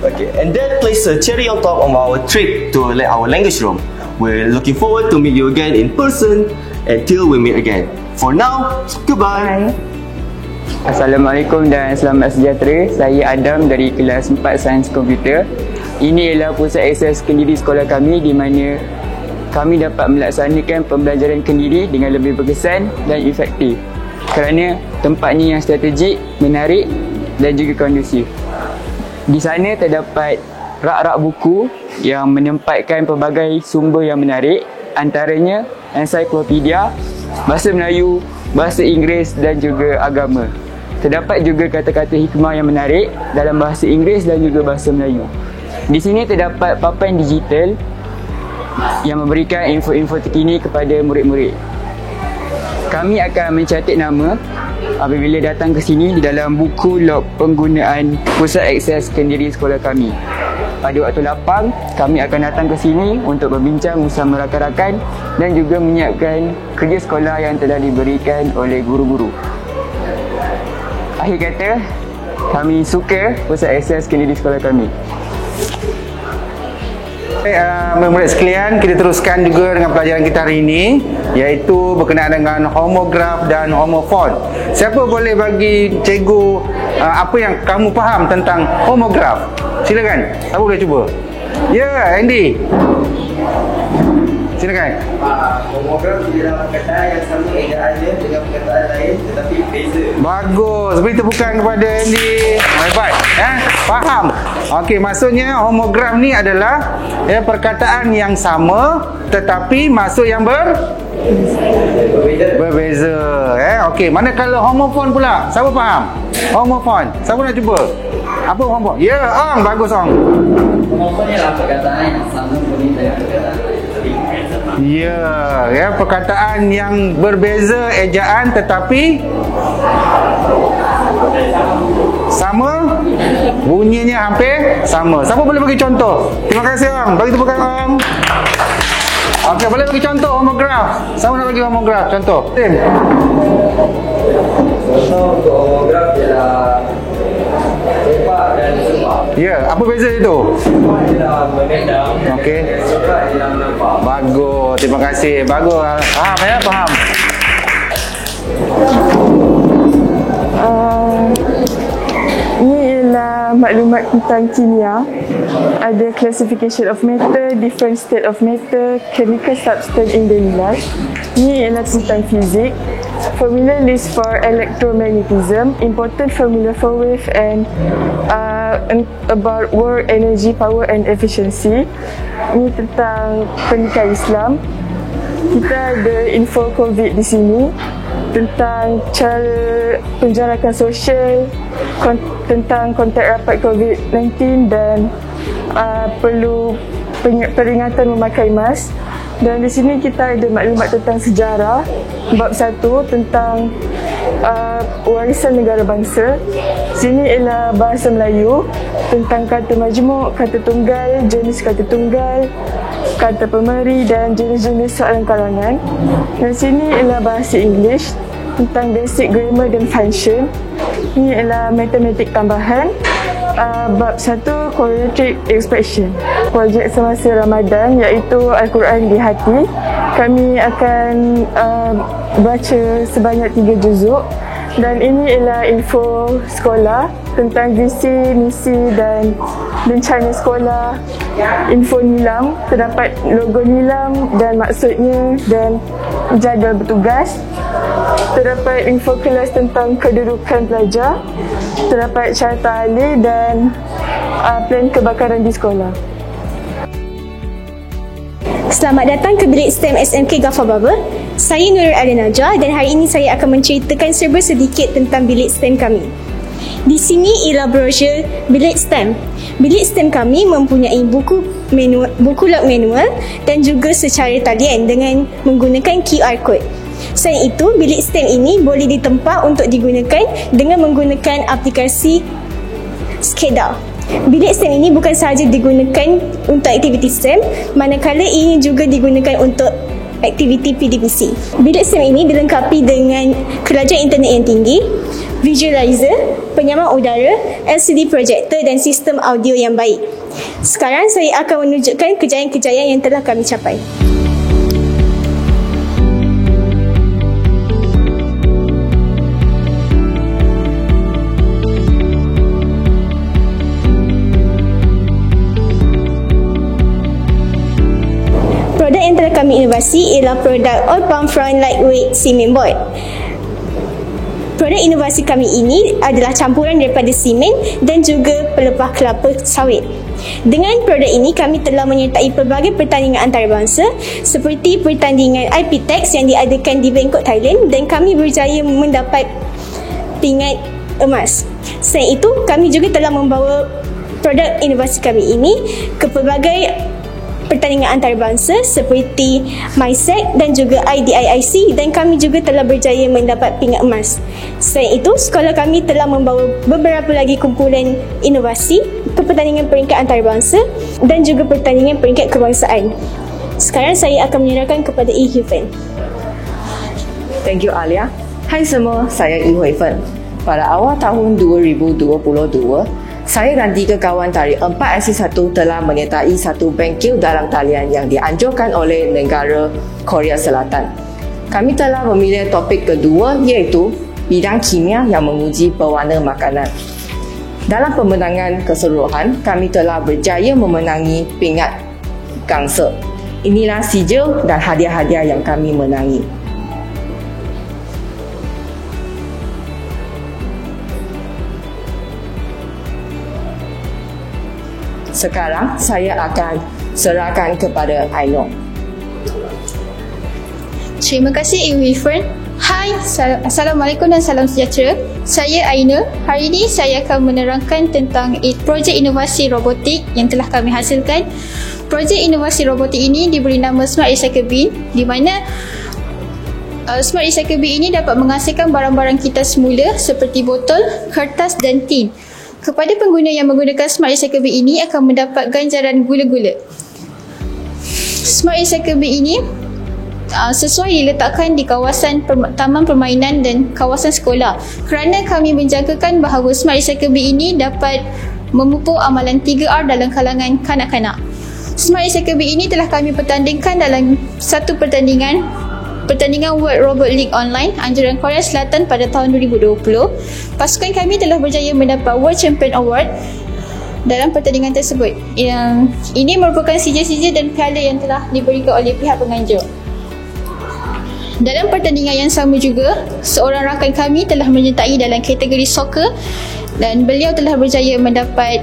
Okay, and that places a cherry on top of our trip to our language room. We're looking forward to meet you again in person until we meet again. For now, goodbye. Assalamualaikum dan selamat sejahtera. Saya Adam dari kelas 4 Sains Komputer. Ini ialah pusat akses kendiri sekolah kami di mana kami dapat melaksanakan pembelajaran kendiri dengan lebih berkesan dan efektif kerana tempatnya yang strategik, menarik dan juga kondusif. Di sana terdapat rak-rak buku yang menempatkan pelbagai sumber yang menarik, antaranya ensiklopedia, bahasa Melayu, bahasa Inggeris dan juga agama. Terdapat juga kata-kata hikmah yang menarik dalam bahasa Inggeris dan juga bahasa Melayu. Di sini terdapat papan digital yang memberikan info-info terkini kepada murid-murid. Kami akan mencatat nama apabila datang ke sini di dalam buku log penggunaan pusat akses kendiri sekolah kami. Pada waktu lapang, kami akan datang ke sini untuk berbincang bersama rakan-rakan dan juga menyiapkan kerja sekolah yang telah diberikan oleh guru-guru. Akhir kata, kami suka pusat akses kendiri sekolah kami. Murid sekalian, kita teruskan juga dengan pelajaran kita hari ini, iaitu berkenaan dengan homograf dan homofon. Siapa boleh bagi cikgu apa yang kamu faham tentang homograf? Silakan. Siapa boleh cuba? Ya, Andy. Silakan. Homograf adalah perkataan yang sama ejaannya dengan perkataan lain tetapi beza. Bagus. Beri tepukan kepada Andy. Hebat. Faham? Okey, maksudnya homograf ni adalah perkataan yang sama tetapi maksud yang berbeza. Okey, manakala homofon pula? Siapa faham? Homofon. Siapa nak cuba? Apa homofon? Ya, Ong. Bagus, Ong. Homofon ialah perkataan yang sama bunyi dengan perkataan lain. Ya, perkataan yang berbeza ejaan tetapi sama, bunyinya hampir sama. Siapa boleh bagi contoh? Terima kasih, Ong. Bagi tepukan, Ong. Okey, boleh bagi contoh homograf. Siapa nak bagi homograf contoh? Tim. Contoh untuk homograf ialah sepak dan sepak. Ya, apa beza itu? Sepak ialah menendang. Okey. Sepak ialah menampak. Bagus, terima kasih. Bagus. Faham ya? Faham. Ini ialah maklumat tentang kimia. Ada classification of matter, different state of matter, chemical substance in daily life. Ini ialah tentang fizik. Formula list for electromagnetism, important formula for wave and about work, energy, power and efficiency. Ini tentang pernikahan Islam. Kita ada info COVID di sini tentang cara penjarakan sosial, tentang kontak rapat COVID-19 dan perlu peringatan memakai mask. Dan di sini kita ada maklumat tentang sejarah. Bab 1 tentang warisan negara bangsa. Sini ialah bahasa Melayu tentang kata majmuk, kata tunggal, jenis kata tunggal, kata pemeri dan jenis-jenis soalan kalangan. Dan sini ialah bahasa English tentang basic grammar dan function. Ini ialah matematik tambahan. Bab 1 quadratic expression. Projek semasa Ramadan iaitu Al-Quran di hati. Kami akan baca sebanyak 3 juzuk. Dan ini ialah info sekolah tentang visi, misi dan rencana sekolah. Info nilam, terdapat logo nilam dan maksudnya dan jadual bertugas. Terdapat info kelas tentang kedudukan pelajar. Terdapat carta ahli dan plan kebakaran di sekolah. Selamat datang ke bilik STEM SMK Ghaffar Babur. Saya Nurul Alina Najwa dan hari ini saya akan menceritakan serba sedikit tentang bilik STEM kami. Di sini ialah brosur bilik STEM. Bilik STEM kami mempunyai buku log manual dan juga secara talian dengan menggunakan QR code. Selain itu, bilik STEM ini boleh ditempa untuk digunakan dengan menggunakan aplikasi Skedar. Bilik STEM ini bukan sahaja digunakan untuk aktiviti STEM, manakala ini juga digunakan untuk aktiviti PDPC. Bilik STEM ini dilengkapi dengan kelajuan internet yang tinggi, visualizer, penyaman udara, LCD projector dan sistem audio yang baik. Sekarang saya akan menunjukkan kejayaan-kejayaan yang telah kami capai. Produk yang telah kami inovasi ialah produk All Palm Front Lightweight Cement Board. Produk inovasi kami ini adalah campuran daripada simen dan juga pelepah kelapa sawit. Dengan produk ini, kami telah menyertai pelbagai pertandingan antarabangsa seperti pertandingan IPTEX yang diadakan di Bangkok, Thailand dan kami berjaya mendapat pingat emas. Selain itu, kami juga telah membawa produk inovasi kami ini ke pelbagai pertandingan antarabangsa seperti MySec dan juga IDIIC dan kami juga telah berjaya mendapat pingat emas. Selain itu, sekolah kami telah membawa beberapa lagi kumpulan inovasi ke pertandingan peringkat antarabangsa dan juga pertandingan peringkat kebangsaan. Sekarang saya akan menyerahkan kepada Yi Hui Fen. Thank you Alia. Hai semua, saya Yi Hui Fen. Pada awal tahun 2022, saya dan 3 kawan tarik 4IC1 telah menyertai satu bengkel dalam talian yang dianjurkan oleh negara Korea Selatan. Kami telah memilih topik kedua iaitu bidang kimia yang menguji pewarna makanan. Dalam pemenangan keseluruhan, kami telah berjaya memenangi pingat gangsa. Inilah sijil dan hadiah-hadiah yang kami menangi. Sekarang saya akan serahkan kepada Ainur. Terima kasih Yi Hui Fen. Hai, Assalamualaikum dan salam sejahtera. Saya Ainur. Hari ini saya akan menerangkan tentang projek inovasi robotik yang telah kami hasilkan. Projek inovasi robotik ini diberi nama Smart Recycle Bin, di mana Smart Recycle Bin ini dapat menghasilkan barang-barang kita semula seperti botol, kertas dan tin. Kepada pengguna yang menggunakan Smart Recycle Bin ini akan mendapat ganjaran gula-gula. Smart Recycle Bin ini sesuai diletakkan di kawasan taman permainan dan kawasan sekolah kerana kami menjagakan bahawa Smart Recycle Bin ini dapat memupuk amalan 3R dalam kalangan kanak-kanak. Smart Recycle Bin ini telah kami pertandingkan dalam satu pertandingan World Robot League Online anjuran Korea Selatan pada tahun 2020. Pasukan kami telah berjaya mendapat World Champion Award dalam pertandingan tersebut. Ini merupakan sijil-sijil dan piala yang telah diberikan oleh pihak penganjur. Dalam pertandingan yang sama juga, seorang rakan kami telah menyertai dalam kategori soccer dan beliau telah berjaya mendapat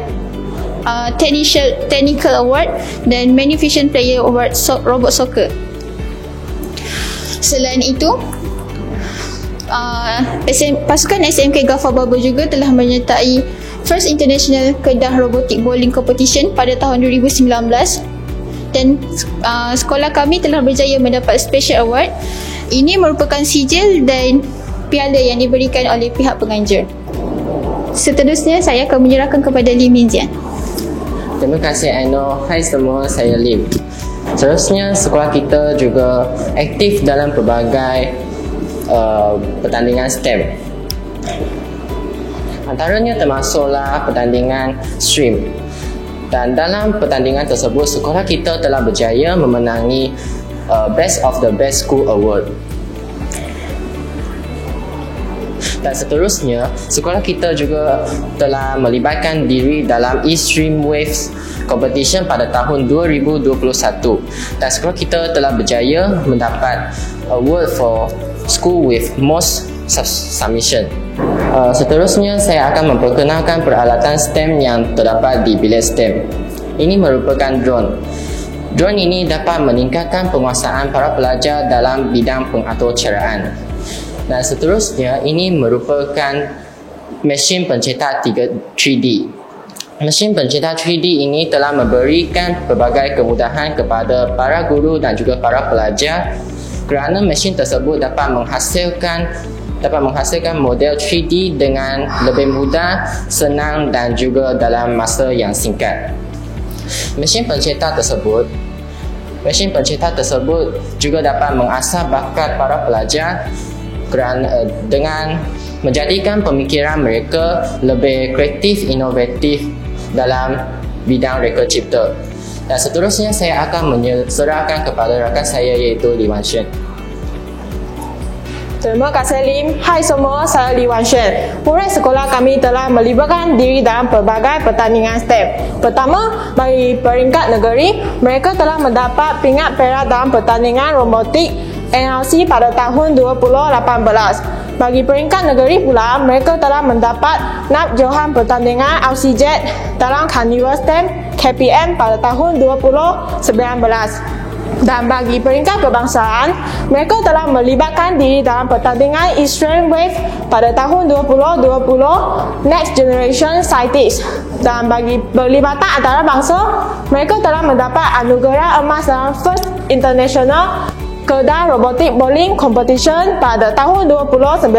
Technical Award dan Magnificent Player Award Robot Soccer. Selain itu, pasukan SMK Ghaffar Babur juga telah menyertai First International Kedah Robotic Bowling Competition pada tahun 2019 dan sekolah kami telah berjaya mendapat Special Award. Ini merupakan sijil dan piala yang diberikan oleh pihak penganjur. Seterusnya saya akan menyerahkan kepada Lim Min Zian. Terima kasih Aino. Hai semua, saya Lim. Seterusnya, sekolah kita juga aktif dalam pelbagai pertandingan STEM. Antaranya termasuklah pertandingan STREAM. Dan dalam pertandingan tersebut, sekolah kita telah berjaya memenangi Best of the Best School Award. Dan seterusnya, sekolah kita juga telah melibatkan diri dalam eStream Waves Competition pada tahun 2021. Dan sekolah kita telah berjaya mendapat award for school with most submission. Seterusnya, saya akan memperkenalkan peralatan STEM yang terdapat di bilik STEM. Ini merupakan drone. Drone ini dapat meningkatkan penguasaan para pelajar dalam bidang pengaturcaraan. Dan seterusnya, ini merupakan mesin pencetak 3D. Mesin pencetak 3D ini telah memberikan pelbagai kemudahan kepada para guru dan juga para pelajar kerana mesin tersebut dapat menghasilkan model 3D dengan lebih mudah, senang dan juga dalam masa yang singkat. Mesin pencetak tersebut juga dapat mengasah bakat para pelajar dengan menjadikan pemikiran mereka lebih kreatif, inovatif dalam bidang reka cipta. Dan seterusnya, saya akan menyerahkan kepada rakan saya iaitu Lee Wan Shen. Terima kasih Lim. Hai semua, saya Lee Wan Shen. Murid sekolah kami telah melibatkan diri dalam pelbagai pertandingan STEM. Pertama, bagi peringkat negeri, mereka telah mendapat peringkat perak dalam pertandingan robotik NLC pada tahun 2018. Bagi peringkat negeri pula, mereka telah mendapat NAP Johan pertandingan AuxiJet dalam Carnival STEM KPM pada tahun 2019. Dan bagi peringkat kebangsaan, mereka telah melibatkan diri dalam pertandingan eStream Wave pada tahun 2020 Next Generation Scientist. Dan bagi pelibatan antarabangsa, mereka telah mendapat anugerah emas dalam First International Kedah Robotic Bowling Competition pada tahun 2019.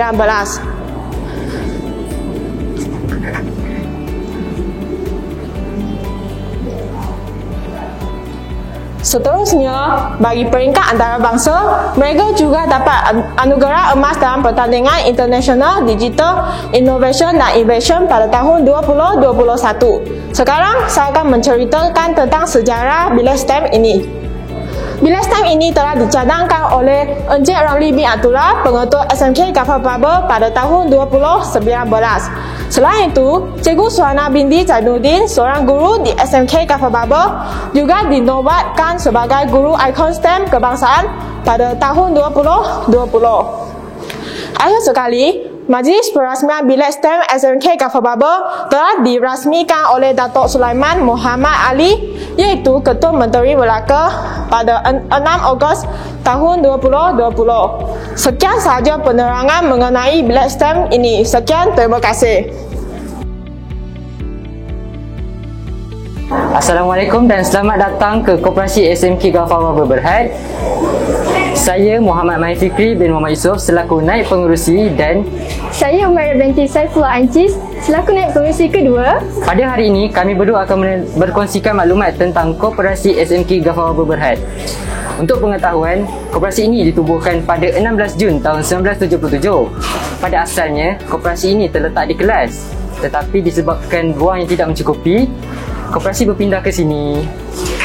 Seterusnya, bagi peringkat antarabangsa, mereka juga dapat anugerah emas dalam pertandingan International Digital Innovation dan Innovation pada tahun 2021. Sekarang, saya akan menceritakan tentang sejarah bilik STEM ini. Bilik STEM ini telah dicadangkan oleh Encik Ramli bin Abdullah, pengetua SMK Ghaffar Babur pada tahun 2019. Selain itu, Cikgu Suhana binti Zainuddin, seorang guru di SMK Ghaffar Babur, juga dinobatkan sebagai guru ikon STEM kebangsaan pada tahun 2020. Akhir sekali, Majlis Perasmian Bilik STEM SMK Ghaffar Babur telah dirasmikan oleh Datuk Sulaiman Muhammad Ali, iaitu Ketua Menteri Melaka pada 6 Ogos tahun 2020. Sekian sahaja penerangan mengenai bilik STEM ini. Sekian, terima kasih. Assalamualaikum dan selamat datang ke Koperasi SMK Ghaffar Babur Berhad. Saya Muhammad Mai Fikri bin Muhammad Yusof selaku Naib Pengerusi dan saya Umairah binti Saifullah Ancis selaku Naib Pengerusi kedua. Pada hari ini kami berdua akan berkongsikan maklumat tentang Koperasi SMK Ghaffar Babur Berhad. Untuk pengetahuan, koperasi ini ditubuhkan pada 16 Jun tahun 1977. Pada asalnya, koperasi ini terletak di kelas, tetapi disebabkan ruang yang tidak mencukupi, koperasi berpindah ke sini.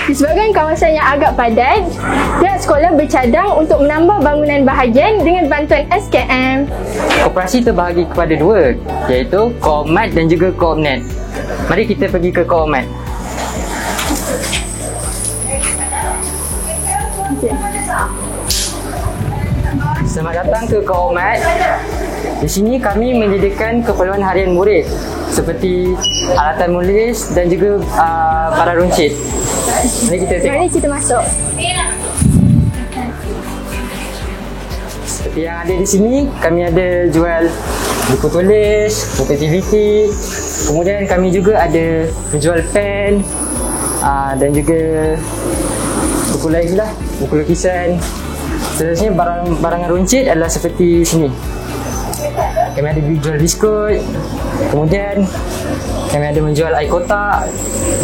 Disebabkan kawasan yang agak padat, pihak sekolah bercadang untuk menambah bangunan bahagian dengan bantuan SKM. Koperasi terbahagi kepada dua, iaitu Koopmat dan juga Koopnet. Mari kita pergi ke Koopmat. Selamat datang ke Koopmat. Di sini kami menyediakan keperluan harian murid seperti alatan menulis dan juga para runcit. Mari kita tengok. Mari kita masuk. Seperti yang ada di sini, kami ada jual buku tulis, buku aktiviti. Kemudian kami juga ada menjual pen dan juga buku lain lah, buku lukisan. Seterusnya barangan runcit adalah seperti sini. Kami ada jual biskut. Kemudian kami ada menjual air kotak.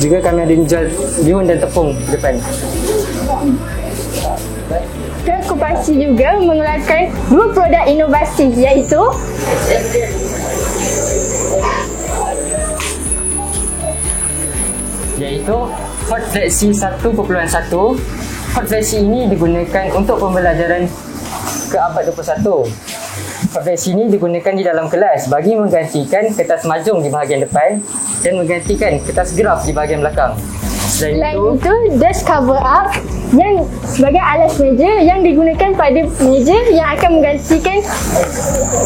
Juga kami ada menjual bihun dan tepung depan. Koperasi juga mengeluarkan 2 produk inovasi iaitu Hot Flexi 1.1. Hot Flexi ini digunakan untuk pembelajaran ke abad 21. Hot Flexi ini digunakan di dalam kelas bagi menggantikan kertas majung di bahagian depan dan menggantikan kertas graf di bahagian belakang. Selain itu, desk cover up yang sebagai alas meja yang digunakan pada meja yang akan menggantikan,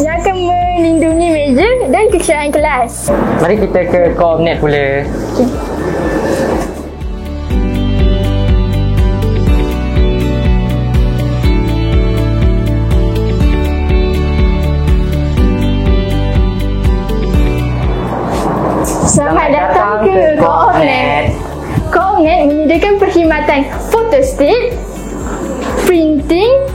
yang akan melindungi meja dan kekayaan kelas. Mari kita ke Coornet pula. Selamat datang ke Coornet. Coornet menyediakan perkhidmatan photostat, printing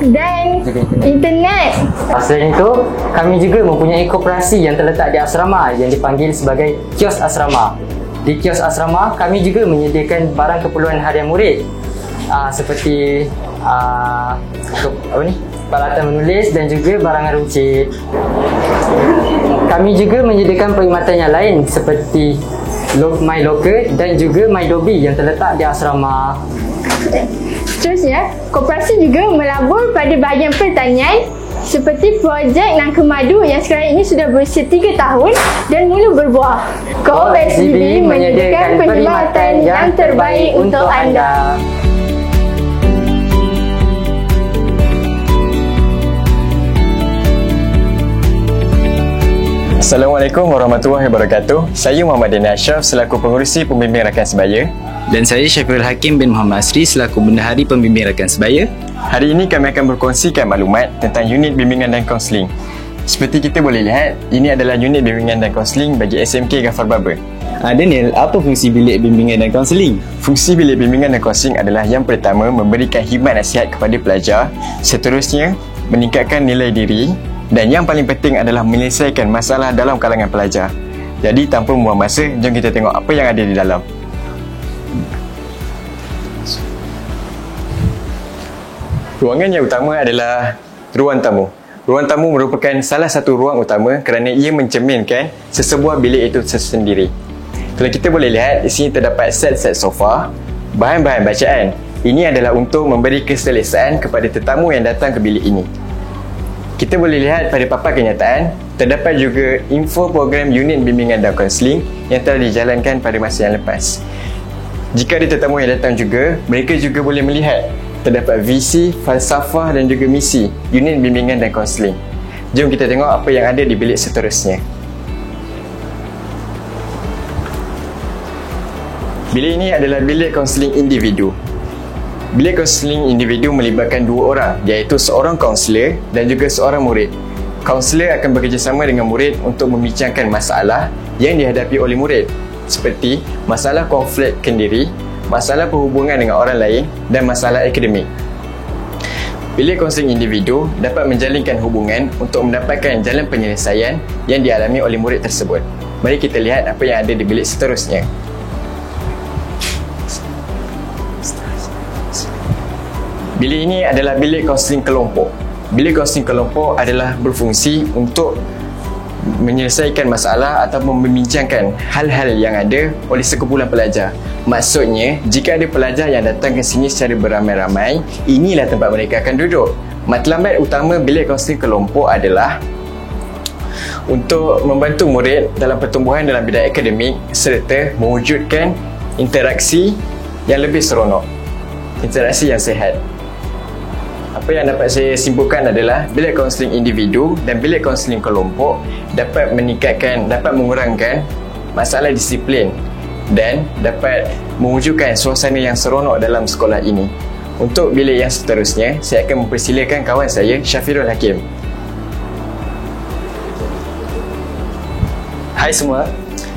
dan internet. Selain itu, kami juga mempunyai koperasi yang terletak di asrama yang dipanggil sebagai kios asrama. Di kios asrama, kami juga menyediakan barang keperluan harian murid seperti peralatan menulis dan juga barangan runcit. Kami juga menyediakan perkhidmatan yang lain seperti My Locker dan juga My Dobi yang terletak di asrama. Seterusnya, koperasi juga melabur pada bahagian pertanian seperti projek Nangka Madu yang sekarang ini sudah berusia 3 tahun dan mula berbuah. Co-op SGB menyediakan perkhidmatan yang terbaik untuk anda. Assalamualaikum warahmatullahi wabarakatuh. Saya Muhammad Daniel Ashraf selaku pengurusi pembimbing rakan sebaya. Dan saya Syafiul Hakim bin Muhammad Asri selaku bendahari pembimbing rakan sebaya. Hari ini kami akan berkongsikan maklumat tentang unit bimbingan dan kaunseling. Seperti kita boleh lihat, ini adalah unit bimbingan dan kaunseling bagi SMK Ghaffar Babur. Daniel, apa fungsi bilik bimbingan dan kaunseling? Fungsi bilik bimbingan dan kaunseling adalah yang pertama, memberikan khidmat nasihat kepada pelajar. Seterusnya, meningkatkan nilai diri. Dan yang paling penting adalah menyelesaikan masalah dalam kalangan pelajar. Jadi tanpa membuang masa, jom kita tengok apa yang ada di dalam. Ruangan yang utama adalah ruang tamu. Ruang tamu merupakan salah satu ruang utama kerana ia mencerminkan sesebuah bilik itu tersendiri. Kalau kita boleh lihat, di sini terdapat set-set sofa, bahan-bahan bacaan. Ini adalah untuk memberi keselesaan kepada tetamu yang datang ke bilik ini. Kita boleh lihat pada papan kenyataan, terdapat juga info program unit bimbingan dan kaunseling yang telah dijalankan pada masa yang lepas. Jika ada tetamu yang datang juga, mereka juga boleh melihat terdapat visi, falsafah dan juga misi unit bimbingan dan kaunseling. Jom kita tengok apa yang ada di bilik seterusnya. Bilik ini adalah bilik kaunseling individu. Bilik kaunseling individu melibatkan 2 orang, iaitu seorang kaunselor dan juga seorang murid. Kaunselor akan bekerjasama dengan murid untuk membincangkan masalah yang dihadapi oleh murid seperti masalah konflik kendiri, masalah perhubungan dengan orang lain dan masalah akademik. Bilik kaunseling individu dapat menjalinkan hubungan untuk mendapatkan jalan penyelesaian yang dialami oleh murid tersebut. Mari kita lihat apa yang ada di bilik seterusnya. Bilik ini adalah bilik kaunseling kelompok. Bilik kaunseling kelompok adalah berfungsi untuk menyelesaikan masalah ataupun membincangkan hal-hal yang ada oleh sekumpulan pelajar. Maksudnya, jika ada pelajar yang datang ke sini secara beramai-ramai, inilah tempat mereka akan duduk. Matlamat utama bilik kaunseling kelompok adalah untuk membantu murid dalam pertumbuhan dalam bidang akademik serta mewujudkan interaksi yang lebih seronok, interaksi yang sihat. Apa yang dapat saya simpulkan adalah bilik kaunseling individu dan bilik kaunseling kelompok dapat mengurangkan masalah disiplin dan dapat mewujudkan suasana yang seronok dalam sekolah ini. Untuk bilik yang seterusnya, saya akan mempersilakan kawan saya, Syafirul Hakim. Hai semua,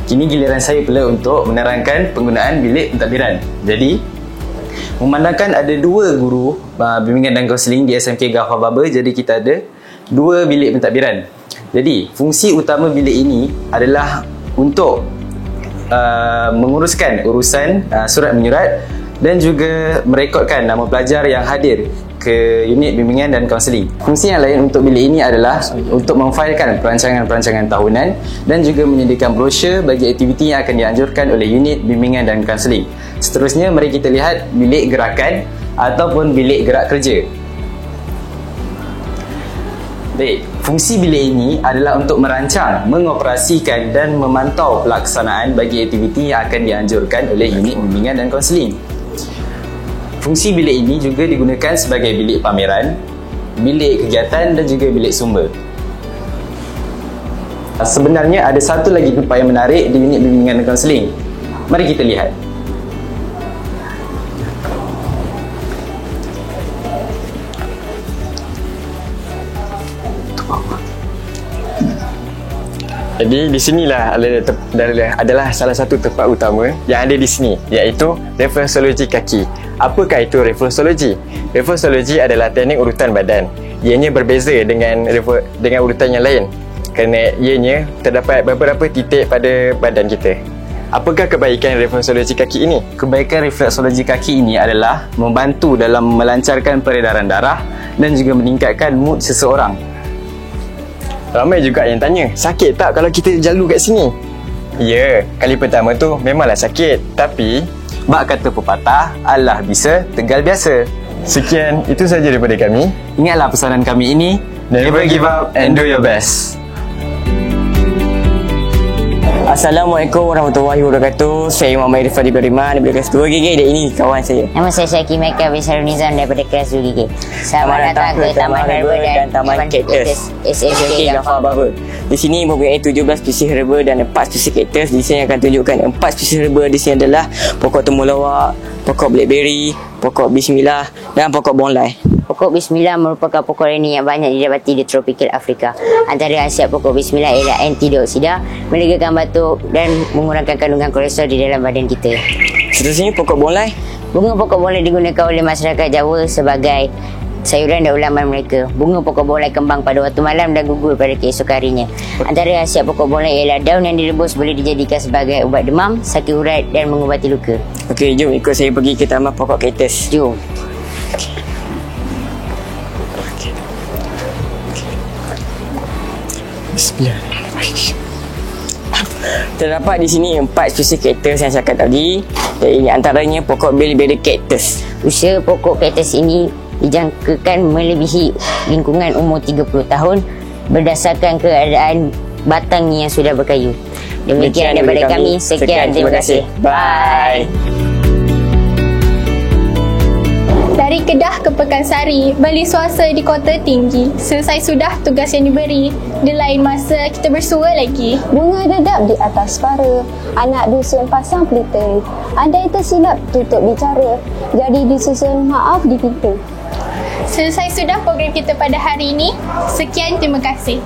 kini giliran saya pula untuk menerangkan penggunaan bilik pentadbiran. Jadi, memandangkan ada 2 guru bimbingan dan kaunseling di SMK Ghaffar Barber, jadi kita ada 2 bilik pentadbiran. Jadi, fungsi utama bilik ini adalah untuk menguruskan urusan surat menyurat dan juga merekodkan nama pelajar yang hadir ke unit bimbingan dan kaunseling. Fungsi yang lain untuk bilik ini adalah untuk memfailkan perancangan-perancangan tahunan dan juga menyediakan brosur bagi aktiviti yang akan dianjurkan oleh unit bimbingan dan kaunseling. Seterusnya, mari kita lihat bilik gerakan ataupun bilik gerak kerja. Baik, fungsi bilik ini adalah untuk merancang, mengoperasikan dan memantau pelaksanaan bagi aktiviti yang akan dianjurkan oleh unit bimbingan dan kaunseling. Fungsi bilik ini juga digunakan sebagai bilik pameran, bilik kegiatan dan juga bilik sumber. Sebenarnya ada satu lagi tempat yang menarik di unit bimbingan dan kaunseling. Mari kita lihat. Jadi di sinilah adalah salah satu tempat utama yang ada di sini, iaitu refleksologi kaki. Apakah itu refleksologi? Refleksologi adalah teknik urutan badan. Ianya berbeza dengan urutan yang lain kerana ianya terdapat beberapa titik pada badan kita. Apakah kebaikan refleksologi kaki ini? Kebaikan refleksologi kaki ini adalah membantu dalam melancarkan peredaran darah dan juga meningkatkan mood seseorang. Ramai juga yang tanya, sakit tak kalau kita jalu kat sini? Ya, kali pertama tu memanglah sakit, tapi bak kata pepatah, Allah bisa, tegal biasa. Sekian, itu saja daripada kami. Ingatlah pesanan kami ini, never give up and do your best. Assalamualaikum warahmatullahi wabarakatuh. Saya Muhammad Irfan Ibrahim daripada kelas 2GG dan ini kawan saya. Nama saya Syakir Mekah Bisarul Nizam daripada kelas 2GG. Selamat datang ke Taman Herba dan Taman Kaktus SMK Ghaffar Barber. Di sini mempunyai 17 spesies herba dan 4 spesies kaktus. Di sini akan tunjukkan 4 spesies herba di sini adalah pokok temulawak, pokok blackberry, pokok bismillah dan pokok bonlai. Pokok bismillah merupakan pokok reni yang banyak didapati di tropikal Afrika. Antara khasiat pokok bismillah ialah antioksida, melegakan batuk dan mengurangkan kandungan kolesterol di dalam badan kita. Seterusnya pokok bonlai. Bunga pokok bonlai digunakan oleh masyarakat Jawa sebagai sayuran dan ulaman mereka. Bunga pokok bonlai kembang pada waktu malam dan gugur pada keesokan harinya. Antara khasiat pokok bonlai ialah daun yang direbus boleh dijadikan sebagai ubat demam, sakit urat dan mengubati luka. Okey, jom ikut saya pergi ke taman pokok kaktus. Jom. Bismillahirrahmanirrahim. Terdapat di sini 4 spesies kaktus yang saya cakap tadi. Dan ini antaranya pokok berry kaktus. Usia pokok kaktus ini dijangkakan melebihi lingkungan umur 30 tahun berdasarkan keadaan batangnya yang sudah berkayu. Demikian daripada kami. Sekian, terima kasih. Bye. Dari Kedah ke Pekansari, beli swasta di Kota Tinggi. Selesai sudah tugas yang diberi. Di lain masa, kita bersua lagi. Bunga dedap di atas para, anak dusun pasang pelita. Andai tersilap tutup bicara, jadi disusun maaf di pintu. Selesai sudah program kita pada hari ini. Sekian, terima kasih.